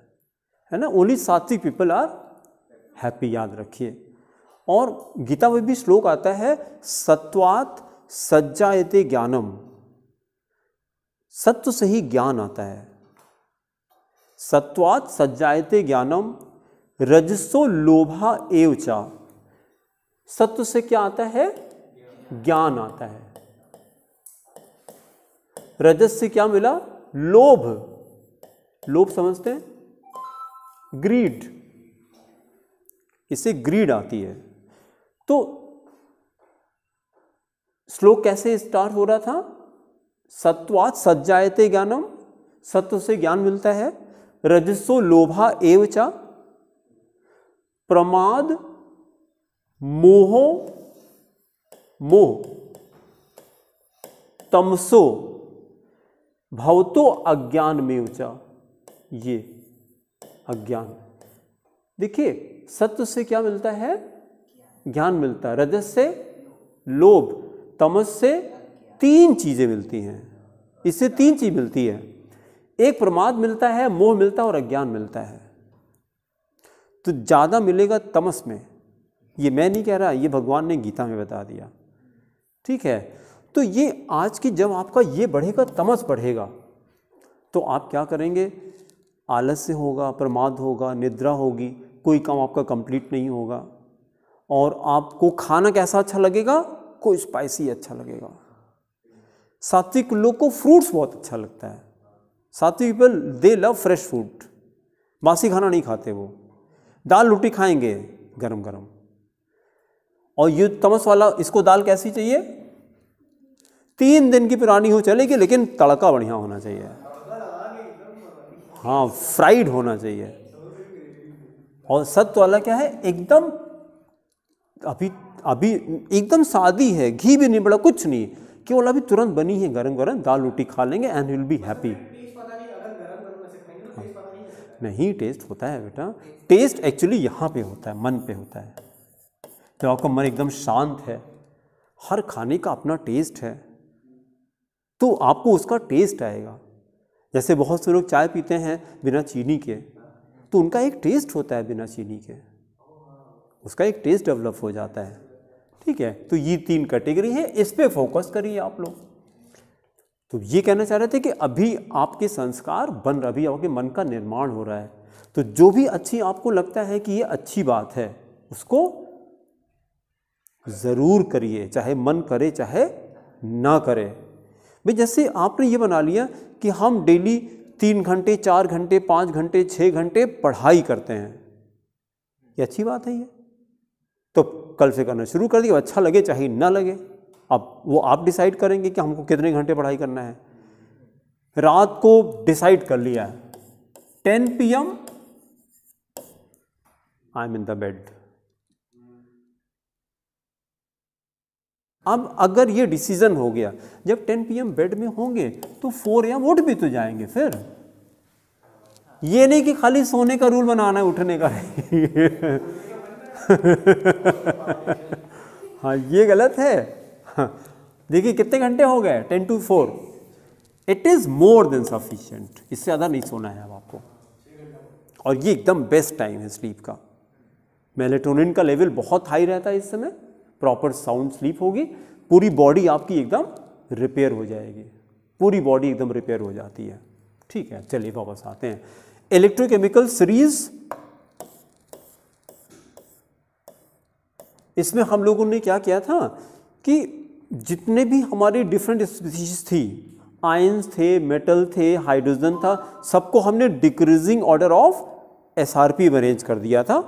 है ना। ओनली सात्विक पीपल आर हैप्पी, याद रखिए। और गीता में भी श्लोक आता है, सत्वात् सज्जायते ज्ञानम, सत्व से ही ज्ञान आता है। सत्वात् सज्जायते ज्ञानम रजसो लोभा एव च। सत्व से क्या आता है? ज्ञान आता है। रजस से क्या मिला? लोभ। लोभ समझते हैं? ग्रीड, इससे ग्रीड आती है। तो श्लोक कैसे स्टार्ट हो रहा था? सत्वात् सज्जायते ज्ञानम, सत्व से ज्ञान मिलता है। रजसो लोभा एव च, प्रमाद मोहो मोह, तमसो भवतो अज्ञान में च, ये अज्ञान। देखिए, सत्व से क्या मिलता है? ज्ञान मिलता है। रजस से लोभ, तमस से 3 चीजें मिलती हैं। इससे 3 चीज मिलती है, एक प्रमाद मिलता है, मोह मिलता है और अज्ञान मिलता है। तो ज्यादा मिलेगा तमस में, ये मैं नहीं कह रहा, ये भगवान ने गीता में बता दिया। ठीक है। तो ये आज की जब आपका ये बढ़ेगा, तमस बढ़ेगा, तो आप क्या करेंगे? आलस्य होगा, प्रमाद होगा, निद्रा होगी, कोई काम आपका कंप्लीट नहीं होगा। और आपको खाना कैसा अच्छा लगेगा? कोई स्पाइसी अच्छा लगेगा। सात्विक लोग को फ्रूट्स बहुत अच्छा लगता है। सात्विक people they love fresh food, बासी खाना नहीं खाते वो, दाल रोटी खाएंगे गरम गरम। और ये तमस वाला, इसको दाल कैसी चाहिए? 3 दिन की पुरानी हो चलेगी, लेकिन तड़का बढ़िया होना चाहिए। हाँ, फ्राइड होना चाहिए। और सत्व वाला क्या है, एकदम अभी अभी एकदम सादी है, घी भी नहीं पड़ा, कुछ नहीं, केवल अभी तुरंत बनी है, गरम गरम दाल रोटी खा लेंगे एंड विल बी हैप्पी। नहीं, टेस्ट होता है बेटा, टेस्ट एक्चुअली यहाँ पे होता है, मन पे होता है। जब आपका मन एकदम शांत है, हर खाने का अपना टेस्ट है, तो आपको उसका टेस्ट आएगा। जैसे बहुत से लोग चाय पीते हैं बिना चीनी के, तो उनका एक टेस्ट होता है बिना चीनी के, उसका एक टेस्ट डेवलप हो जाता है। ठीक है, तो ये 3 कैटेगरी है, इस पे फोकस करिए आप लोग। तो ये कहना चाह रहे थे कि अभी आपके संस्कार बन रहे, अभी आपके मन का निर्माण हो रहा है, तो जो भी अच्छी आपको लगता है कि ये अच्छी बात है, उसको ज़रूर करिए, चाहे मन करे चाहे ना करे। भाई जैसे आपने ये बना लिया कि हम डेली 3 घंटे 4 घंटे 5 घंटे 6 घंटे पढ़ाई करते हैं, ये अच्छी बात है। ये तो कल से करना शुरू कर दिया, अच्छा लगे चाहे ना लगे, अब वो आप डिसाइड करेंगे कि हमको कितने घंटे पढ़ाई करना है। रात को डिसाइड कर लिया है 10 PM I am in the bed. अब अगर ये डिसीजन हो गया, जब 10 PM बेड में होंगे तो 4 AM उठ भी तो जाएंगे। फिर ये नहीं कि खाली सोने का रूल बनाना है, उठने का है। हाँ, ये गलत है। देखिए कितने घंटे हो गए, 10 to 4, it is more than sufficient, इससे ज़्यादा नहीं सोना है अब आपको। और ये एकदम बेस्ट टाइम है स्लीप का। मेलेटोनिन का लेवल बहुत हाई रहता है इस समय, प्रॉपर साउंड स्लीप होगी, पूरी बॉडी आपकी एकदम रिपेयर हो जाएगी, पूरी बॉडी एकदम रिपेयर हो जाती है। ठीक है, चलिए वापस आते हैं। इलेक्ट्रोकेमिकल सीरीज, इसमें हम लोगों ने क्या किया था कि जितने भी हमारे डिफरेंट स्पीशीज थी, आयंस थे, मेटल थे, हाइड्रोजन था, सबको हमने डिक्रीजिंग ऑर्डर ऑफ SRP में अरेंज कर दिया था।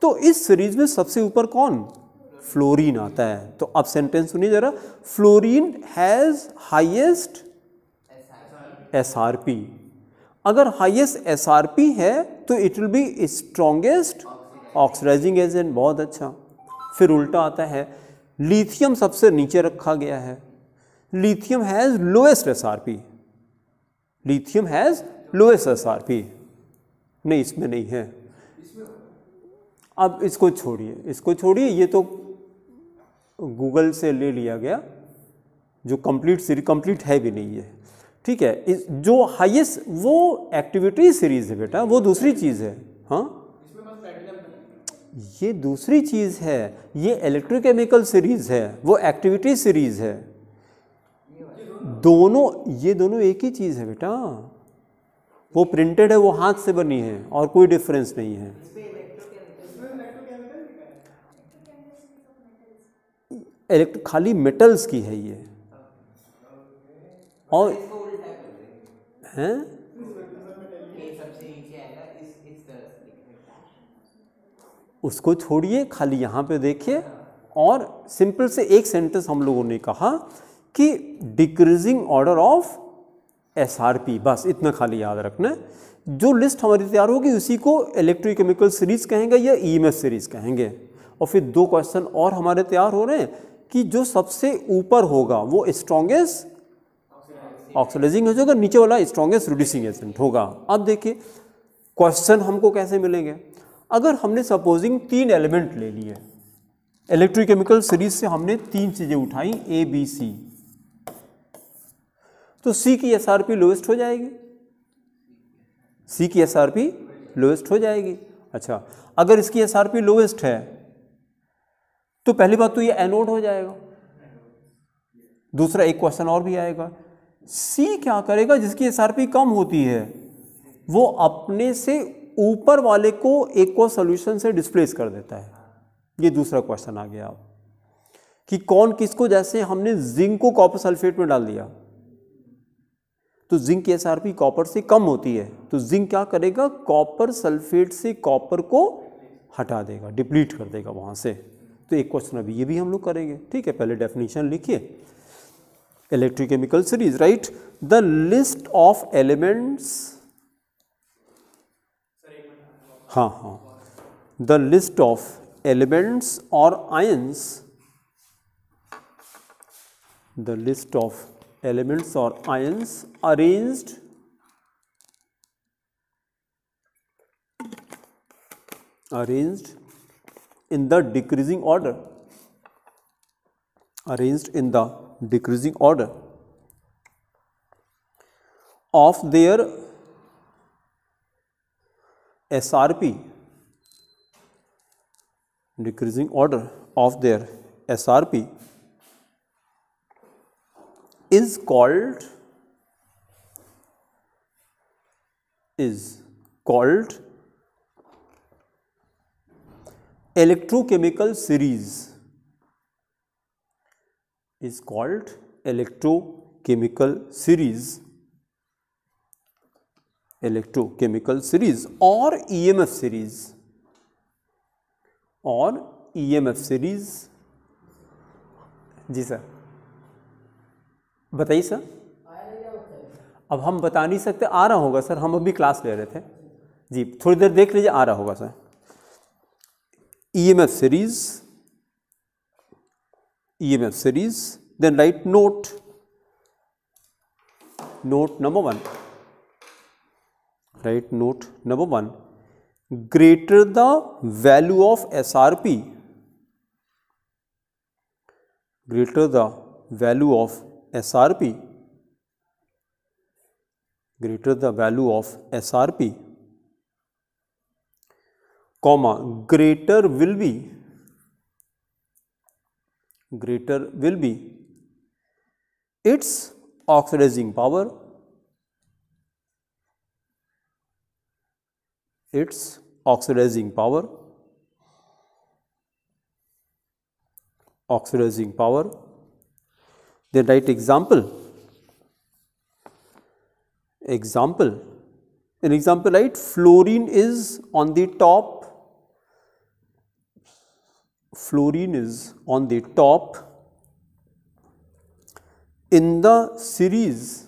तो इस सीरीज में सबसे ऊपर कौन, फ्लोरीन आता है। तो अब सेंटेंस सुनिए जरा, फ्लोरीन हैज़ हाईएस्ट SRP। अगर हाईएस्ट SRP है तो it will be strongest oxidising agent. बहुत अच्छा। फिर उल्टा आता है, लिथियम सबसे नीचे रखा गया है, lithium has lowest SRP, lithium has lowest SRP। नहीं, इसमें नहीं है। अब इसको छोड़िए, इसको छोड़िए, ये तो गूगल से ले लिया गया, जो कंप्लीट है भी नहीं है। ठीक है, जो हाईएस्ट वो एक्टिविटी सीरीज है बेटा, वो दूसरी चीज़ है। हाँ, ये दूसरी चीज़ है, ये इलेक्ट्रोकेमिकल सीरीज है, वो एक्टिविटी सीरीज है। ये दोनों एक ही चीज़ है बेटा, वो प्रिंटेड है, वो हाथ से बनी है, और कोई डिफरेंस नहीं है। खाली मेटल्स की है ये, और हैं उसको छोड़िए, खाली यहाँ पे देखिए। और सिंपल से एक सेंटेंस हम लोगों ने कहा कि डिक्रीजिंग ऑर्डर ऑफ SRP, बस इतना खाली याद रखना। जो लिस्ट हमारी तैयार होगी उसी को इलेक्ट्रोकेमिकल सीरीज कहेंगे या EMS सीरीज कहेंगे। और फिर 2 क्वेश्चन और हमारे तैयार हो रहे हैं कि जो सबसे ऊपर होगा वो स्ट्रॉन्गेस्ट ऑक्सीडाइजिंग हो जाएगा, नीचे वाला स्ट्रॉन्गेस्ट रिड्यूसिंग एजेंट होगा। अब देखिए क्वेश्चन हमको कैसे मिलेंगे। अगर हमने सपोजिंग 3 एलिमेंट ले लिए, इलेक्ट्रोकेमिकल सीरीज से हमने 3 चीज़ें उठाई A B C, तो C की SRP लोएस्ट हो जाएगी, C की SRP लोएस्ट हो जाएगी। अच्छा, अगर इसकी SRP लोएस्ट है तो पहली बात तो ये एनोड हो जाएगा। दूसरा एक क्वेश्चन और भी आएगा, C क्या करेगा जिसकी SRP कम होती है, वो अपने से ऊपर वाले को एक्वस सॉल्यूशन से डिस्प्लेस कर देता है। ये दूसरा क्वेश्चन आ गया अब कि कौन किसको, जैसे हमने जिंक को कॉपर सल्फेट में डाल दिया तो जिंक की SRP कॉपर से कम होती है, तो जिंक क्या करेगा, कॉपर सल्फेट से कॉपर को हटा देगा, डिप्लीट कर देगा वहाँ से। तो एक क्वेश्चन अभी ये भी हम लोग करेंगे। ठीक है, पहले डेफिनेशन लिखिए। electrochemical series, right? The list of elements, हाँ, the list of elements or ions, the list of elements or ions arranged in the decreasing order, of their SRP, decreasing order of their SRP is called electrochemical series, is called electrochemical series or EMF series, जी sir बताइए sir. अब हम बता नहीं सकते, आ रहा होगा sir, हम अभी क्लास ले रहे थे जी, थोड़ी देर देख लीजिए, आ रहा होगा sir. EMF series, then write note number 1, write note number 1, greater the value of SRP, greater the value of SRP, comma, greater will be its oxidizing power, then write example, in example write fluorine is on the top, in the series,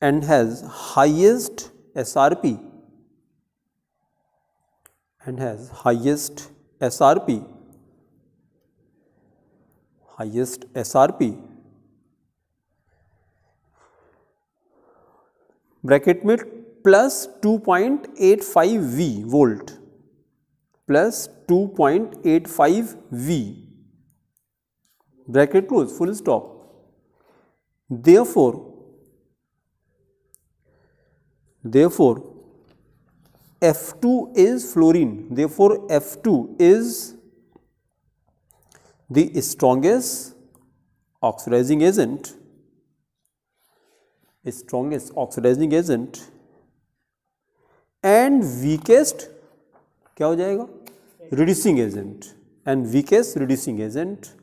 and has highest SRP, bracket में plus 2.85 volt, bracket close, full stop. therefore F2 is fluorine, therefore F2 is the strongest oxidizing agent, and weakest क्या हो जाएगा, reducing agent, and weakest reducing agent,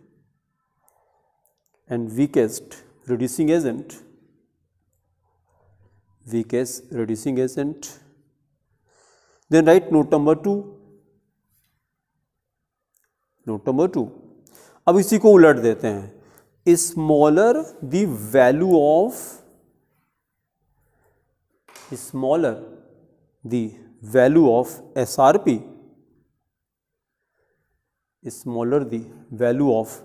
then write note number 2, अब इसी को उलट देते हैं, smaller the value of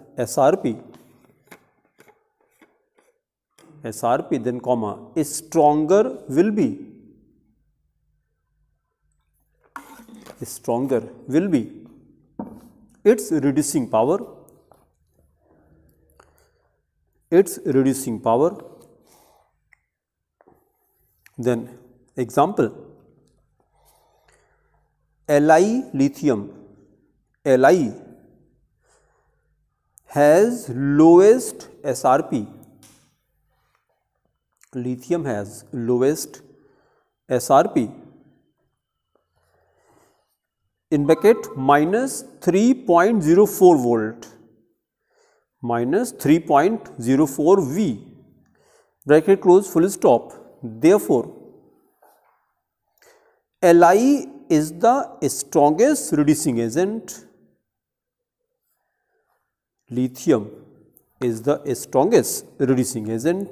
SRP, then comma, stronger will be its reducing power, then example, Li lithium, Li has lowest SRP, lithium has lowest SRP, in bracket minus 3.04 volt, minus 3.04 V, bracket close, full stop. Therefore Li is the strongest reducing agent. Lithium is the strongest reducing agent.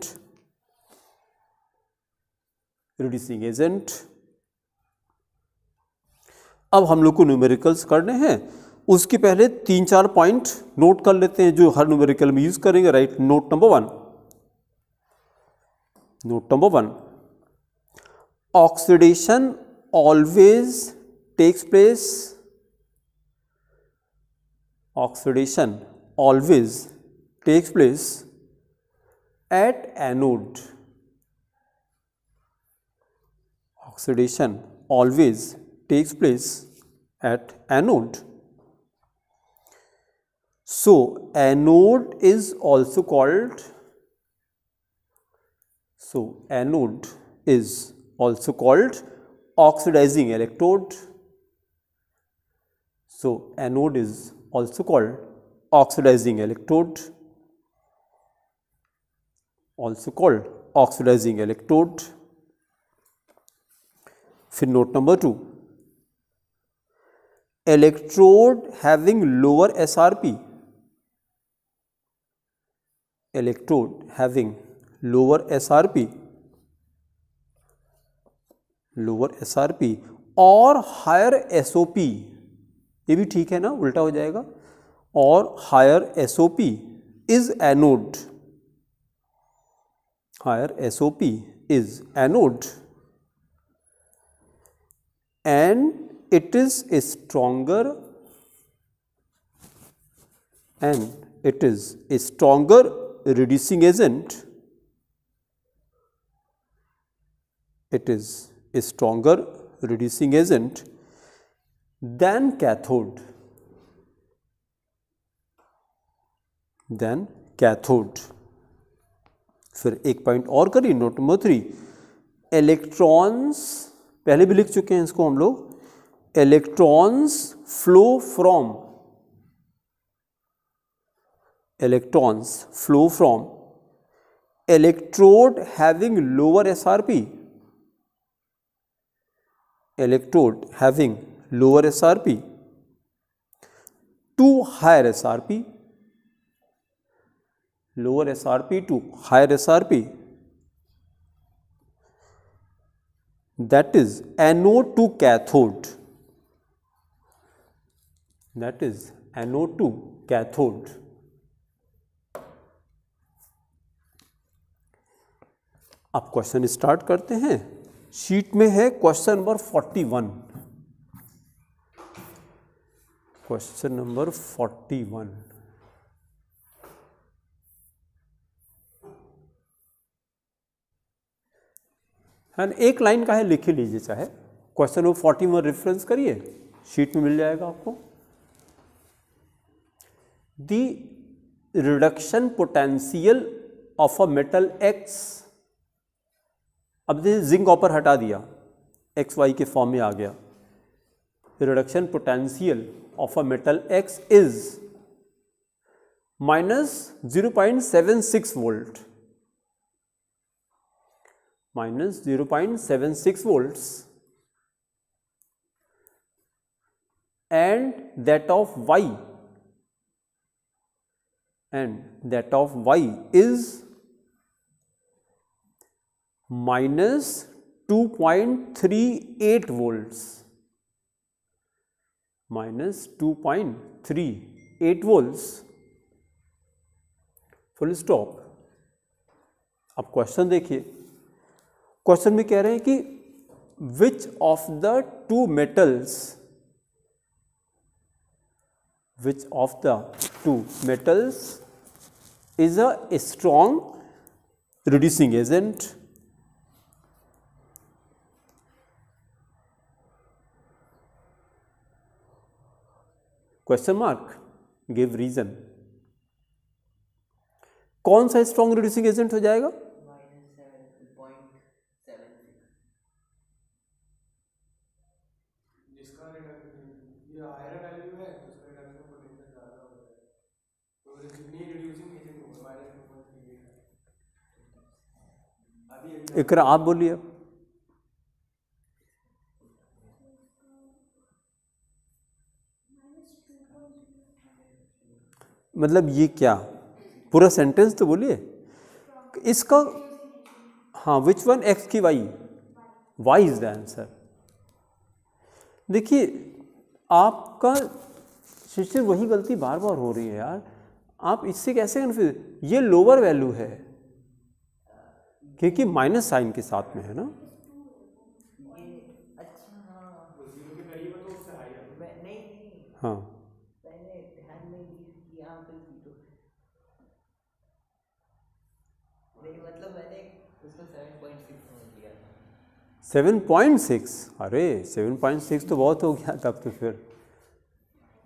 अब हम लोग को numericals करने हैं, उसके पहले 3-4 point note कर लेते हैं जो हर न्यूमेरिकल में यूज करेंगे. Right, note number 1, oxidation always takes place. Oxidation always takes place at anode. Oxidation always takes place at anode. So anode is also called oxidizing electrode. So anode is also called oxidizing electrode. फिर note number 2, electrode having lower SRP. Lower SRP और higher SOP. ये भी ठीक है ना, उल्टा हो जाएगा. और higher SOP is anode. And it is a stronger reducing agent. Than cathode. फिर एक पॉइंट और करिए, नोट नंबर 3, इलेक्ट्रॉन्स, पहले भी लिख चुके हैं इसको हम लोग. Electrons flow from electrode having lower SRP. To higher SRP. Lower SRP to higher SRP. That is anode to cathode. अब क्वेश्चन स्टार्ट करते हैं. शीट में है क्वेश्चन नंबर 41. एंड एक लाइन का है, लिख ही लीजिए चाहे. क्वेश्चन नंबर 41 रेफरेंस करिए, शीट में मिल जाएगा आपको. The reduction potential of a metal X. अब जैसे जिंक कॉपर हटा दिया, एक्स वाई के फॉर्म में आ गया. Reduction potential of a metal X is -0.76 volt. -0.76 volts, and that of y is -2.38 volts. Full stop. अब क्वेश्चन देखिए. क्वेश्चन में कह रहे हैं कि which of the two metals is a strong reducing agent. Question mark, give reason. कौन सा strong reducing agent हो जाएगा? इकरा आप बोलिए. मतलब ये क्या, पूरा सेंटेंस तो बोलिए इसका। हाँ, विच वन एक्स की Y, Y is the answer. देखिए आपका शिष्य वही गलती बार बार हो रही है यार, आप इससे कैसे कन्फ्यूज, ये लोअर वैल्यू है क्योंकि माइनस साइन के साथ में है ना। हाँ मैंने ध्यान नहीं किया नहीं, मतलब मैंने उसको 7.6 समझ लिया था। 7.6, अरे 7.6 तो बहुत हो गया तब तो फिर।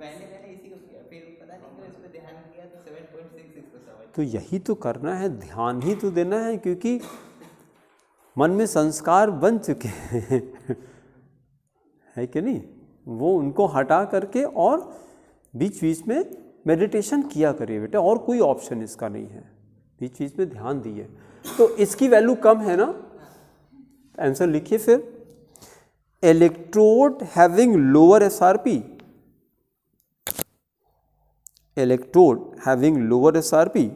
मैंने इसी को किया, फिर पता नहीं क्यों इस पे ध्यान किया तो 7.6 इसको समझ। तो यही तो करना है, ध्यान ही तो देना है, क्योंकि मन में संस्कार बन चुके हैं है कि नहीं, वो उनको हटा करके और बीच बीच में मेडिटेशन किया करिए बेटा, और कोई ऑप्शन इसका नहीं है, बीच बीच में ध्यान दिए। तो इसकी वैल्यू कम है ना, आंसर लिखिए फिर। Electrode having lower SRP, electrode having lower SRP,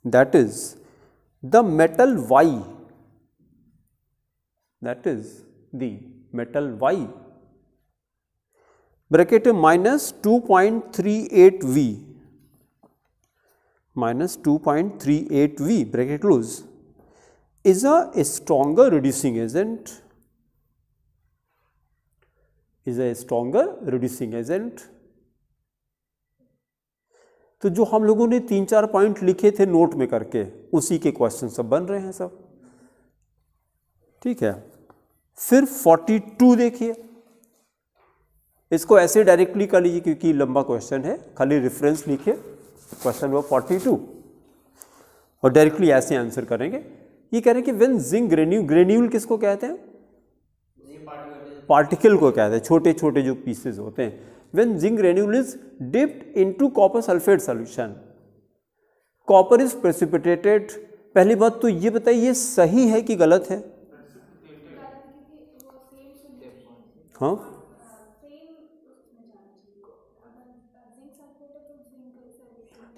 that is the metal Y, that is the metal Y, bracket minus 2.38 V, minus 2.38 V bracket close, is a stronger reducing agent, is a stronger reducing agent। तो जो हम लोगों ने 3-4 point लिखे थे note में करके, उसी के क्वेश्चन सब बन रहे हैं सब, ठीक है। फिर 42 देखिए, इसको ऐसे डायरेक्टली कर लीजिए क्योंकि लंबा क्वेश्चन है, खाली रेफरेंस लिखिए क्वेश्चन नंबर 42 और डायरेक्टली ऐसे आंसर करेंगे। ये कह रहे हैं कि व्हेन जिंक ग्रेन्यूल, ग्रेन्यूल किसको कहते हैं, पार्टिकल को कहते हैं, छोटे छोटे जो पीसेस होते हैं। When zinc granule is dipped into copper sulfate solution, copper is precipitated। पहली बात तो ये बताइए ये सही है कि गलत है? हाँ,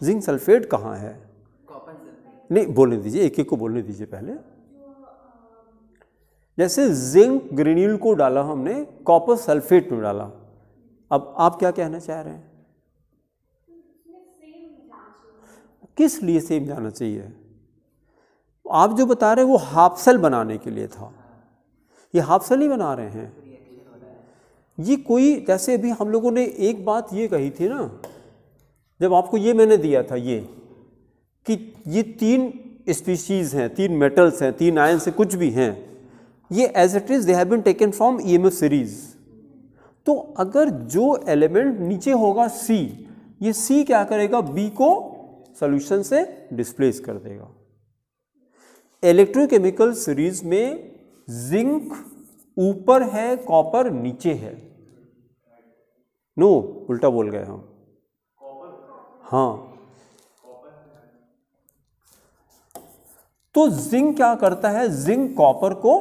जिंक सल्फेट कहाँ है? नहीं बोलने दीजिए, एक एक को बोलने दीजिए पहले। जैसे जिंक ग्रेन्यूल को डाला हमने, कॉपर सल्फेट में डाला, अब आप क्या कहना चाह रहे हैं, किस लिए सेम जाना चाहिए? आप जो बता रहे हैं वो हाफ सेल बनाने के लिए था, ये हाफ सेल ही बना रहे हैं। ये कोई, जैसे अभी हम लोगों ने एक बात ये कही थी ना, जब आपको ये मैंने दिया था ये कि ये 3 स्पीशीज हैं, 3 मेटल्स हैं, 3 आयन से कुछ भी हैं, ये as it is they have been taken from EMF series. तो अगर जो एलिमेंट नीचे होगा C, ये C क्या करेगा, B को सॉल्यूशन से डिस्प्लेस कर देगा। इलेक्ट्रोकेमिकल सीरीज में जिंक ऊपर है, कॉपर नीचे है। नो, उल्टा बोल गए हम। हाँ, तो जिंक क्या करता है, जिंक कॉपर को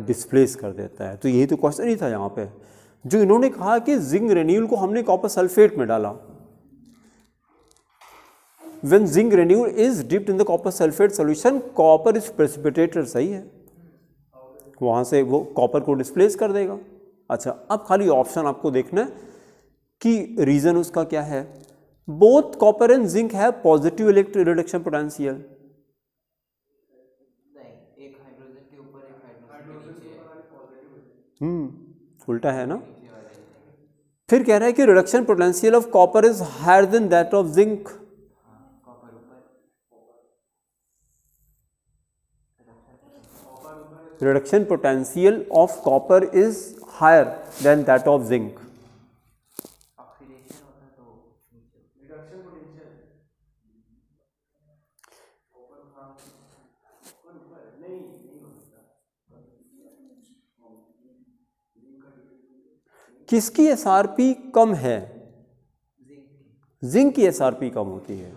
डिस्प्लेस कर देता है। तो यही तो क्वेश्चन ही था यहाँ पे, जो इन्होंने कहा कि जिंक ग्रेन्यूल को हमने कॉपर सल्फेट में डाला। When zinc granule is dipped in the copper sulfate solution, copper is precipitated, सही है, वहां से वो कॉपर को डिस्प्लेस कर देगा। अच्छा, अब खाली ऑप्शन आपको देखना है कि रीजन उसका क्या है। Both copper and zinc have positive electric reduction potential. एक हाइड्रोजन के ऊपर, एक हाइड्रोजन के नीचे। उल्टा है ना। फिर कह रहा है कि reduction potential of copper is higher than that of zinc. Reduction potential of copper is higher than that of zinc. किसकी एसआरपी कम है? जिंक की एसआरपी कम होती है,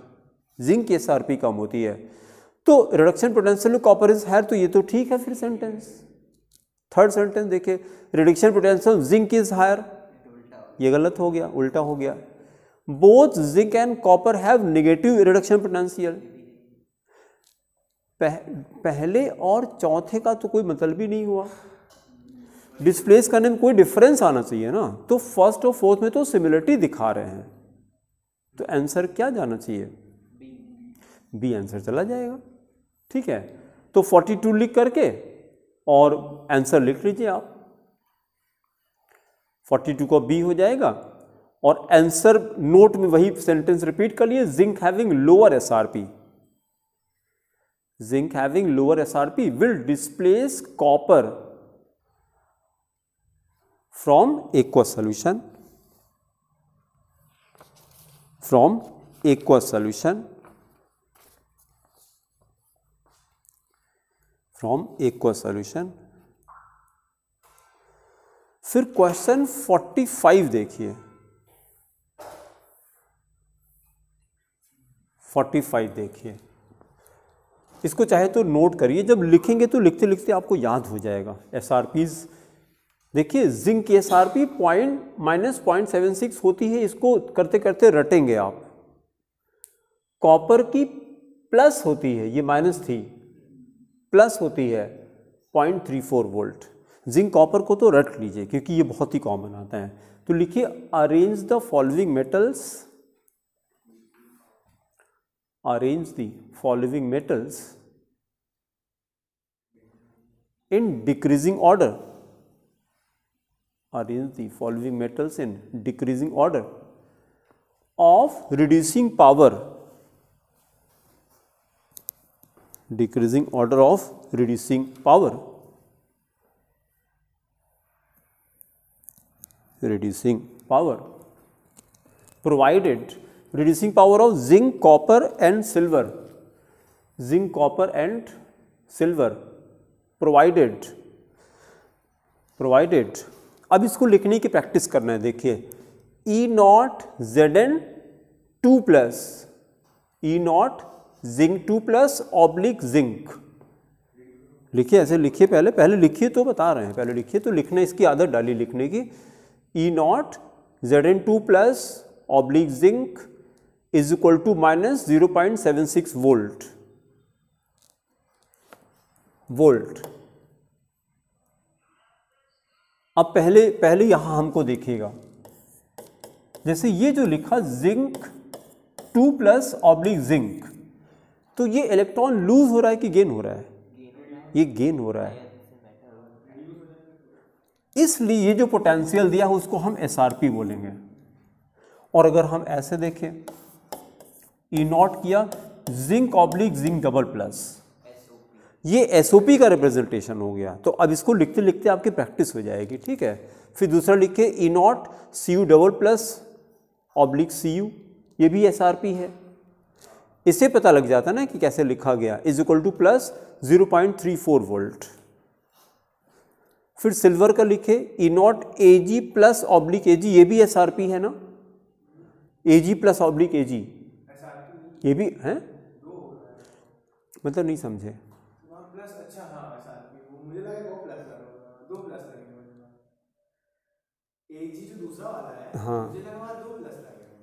जिंक की एसआरपी कम होती है। तो reduction potential of copper is higher, तो ये तो ठीक है। फिर सेंटेंस, थर्ड सेंटेंस देखिए, reduction potential of zinc is higher, ये गलत हो गया, उल्टा हो गया। Both zinc and copper have negative reduction potential. पहले और चौथे का तो कोई मतलब ही नहीं हुआ, डिस्प्लेस करने में कोई डिफरेंस आना चाहिए ना। तो फर्स्ट और फोर्थ में तो सिमिलरिटी दिखा रहे हैं, तो आंसर क्या जाना चाहिए? बी आंसर चला जाएगा। ठीक है, तो 42 लिख करके और आंसर लिख लीजिए आप। 42 का बी हो जाएगा और आंसर नोट में वही सेंटेंस रिपीट कर लिए, zinc having lower SRP, zinc having lower SRP will displace copper from aqueous solution, from aqueous solution, from aqueous solution। फिर क्वेश्चन 45 देखिए, 45 देखिए, इसको चाहे तो नोट करिए, जब लिखेंगे तो लिखते लिखते आपको याद हो जाएगा। एसआरपीज देखिए, जिंक की एसआरपी -0.76 होती है, इसको करते करते रटेंगे आप। कॉपर की प्लस होती है, ये माइनस थी, प्लस होती है 0.34 वोल्ट। जिंक कॉपर को तो रट लीजिए क्योंकि ये बहुत ही कॉमन आता है। तो लिखिए arrange the following metals, arrange the following metals in decreasing order, arrange the following metals in decreasing order of reducing power, decreasing order of reducing power, reducing power, provided reducing power of zinc, copper and silver, zinc, copper and silver, provided, provided। अब इसको लिखने की practice करना है। देखिए E0 Zn2 plus, E0 zinc 2 plus oblique zinc, लिखिए ऐसे लिखिए, पहले लिखिए तो बता रहे हैं, पहले लिखिए तो लिखना, इसकी आदत डाली लिखने की। E0 Zn2 plus oblique zinc is equal to -0.76 volt. अब पहले यहां हमको देखिएगा, जैसे ये जो लिखा जिंक 2 प्लस ऑब्लिक जिंक, तो ये इलेक्ट्रॉन लूज हो रहा है कि गेन हो रहा है? ये गेन हो रहा है, इसलिए ये जो पोटेंशियल दिया है उसको हम एसआरपी बोलेंगे। और अगर हम ऐसे देखें, E0 किया zinc oblique zinc double plus, ये एसओपी का रिप्रेजेंटेशन हो गया। तो अब इसको लिखते लिखते आपकी प्रैक्टिस हो जाएगी। ठीक है, फिर दूसरा लिखे E0 Cu double plus oblique Cu, ये भी एसआरपी है। इससे पता लग जाता ना कि कैसे लिखा गया, is equal two plus 0.34 volt. फिर सिल्वर का लिखे E0 Ag plus oblique Ag, ये भी एसआरपी है ना, Ag प्लस ऑब्लिक Ag, ये भी है, मतलब नहीं समझे? प्लस, अच्छा हाँ एसआरपी, मुझे लगा वो प्लस लगा, 2 प्लस लगेंगे। एजी जो दूसरा वाला है, हाँ, मुझे लगा वहाँ 2 प्लस लगेंगे।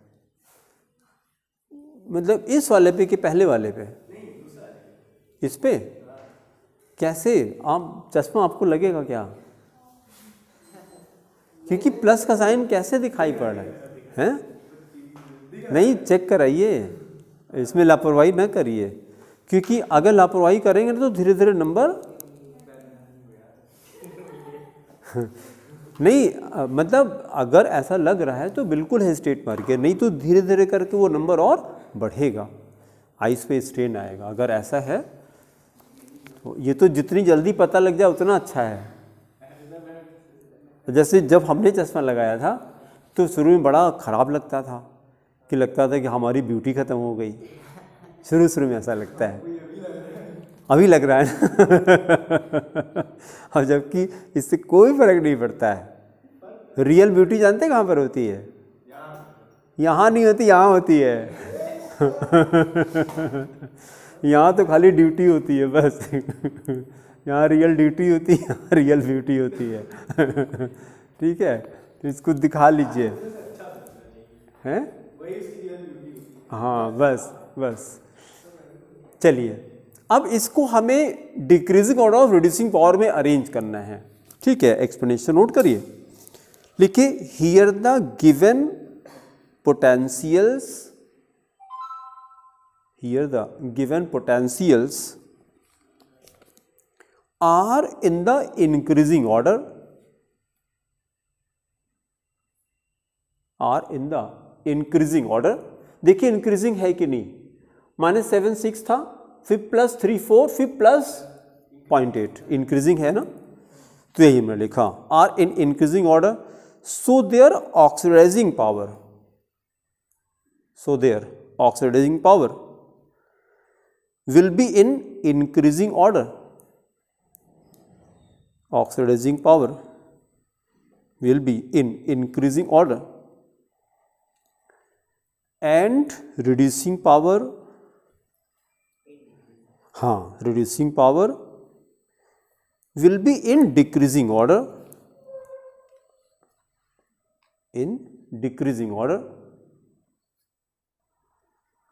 मतलब इस वाले पे कि पहले वाले पे? नहीं, दूसरा वाले, इस पे कैसे? आप चश्मा आपको लगेगा क्या? क्योंकि प्लस का साइन कैसे दिखाई पड़ रहा है? नहीं, चेक कराइए, इसमें लापरवाही ना करिए, क्योंकि अगर लापरवाही करेंगे तो धीरे धीरे नंबर नहीं, मतलब अगर ऐसा लग रहा है तो बिल्कुल हेजिटेट मारिए, नहीं तो धीरे धीरे करके वो नंबर और बढ़ेगा, आइस पे स्ट्रेन आएगा। अगर ऐसा है तो ये तो जितनी जल्दी पता लग जाए उतना अच्छा है। जैसे जब हमने चश्मा लगाया था तो शुरू में बड़ा ख़राब लगता था, कि लगता था कि हमारी ब्यूटी ख़त्म हो गई, शुरू में ऐसा लगता है, अभी लग रहा है ना और जबकि इससे कोई फर्क नहीं पड़ता है। रियल ब्यूटी जानते हैं कहाँ पर होती है? यहाँ नहीं होती, यहाँ होती है यहाँ तो खाली ड्यूटी होती है बस यहाँ रियल ड्यूटी होती है, यहाँ रियल ब्यूटी होती है ठीक है, तो इसको दिखा लीजिए हैं। वही उसकी रियल ब्यूटी होती है। हाँ बस बस। चलिए अब इसको हमें decreasing order of reducing power में अरेंज करना है। ठीक है, एक्सप्लेनेशन नोट करिए, लिखिए here the given potentials, here the given potentials are in the increasing order, are in the increasing order. देखिए इंक्रीजिंग है कि नहीं, -7 6 था, फिर +3 4, फिर +0.8, इंक्रीजिंग है ना। तो यही मैंने लिखा are in increasing order, so there oxidizing power, so there oxidizing power will be in increasing order, oxidizing power will be in increasing order and reducing power, हाँ reducing power will be in decreasing order, in decreasing order,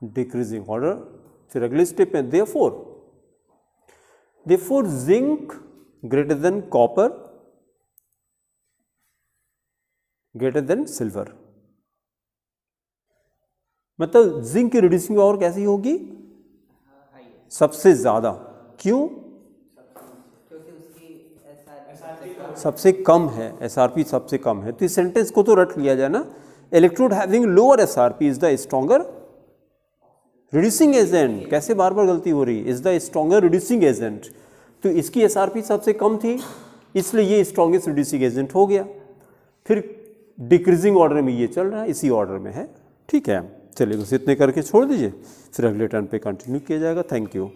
decreasing order। फिर अगले step में therefore zinc greater than copper greater than silver, मतलब zinc की reducing power कैसी होगी, सबसे ज्यादा। क्यों, क्योंकि उसकी SR सबसे कम है, एसआरपी सबसे कम है। तो इस सेंटेंस को तो रट लिया जाए ना, electrode having lower SRP is the stronger reducing agent. कैसे बार बार गलती हो रही, is the stronger reducing agent. तो इसकी एसआरपी सबसे कम थी, इसलिए ये स्ट्रॉन्गेस्ट रिड्यूसिंग एजेंट हो गया। फिर डिक्रीजिंग ऑर्डर में ये चल रहा है, इसी ऑर्डर में है। ठीक है, चलिए बस इतने करके छोड़ दीजिए, फिर अगले टर्न पे कंटिन्यू किया जाएगा। Thank you.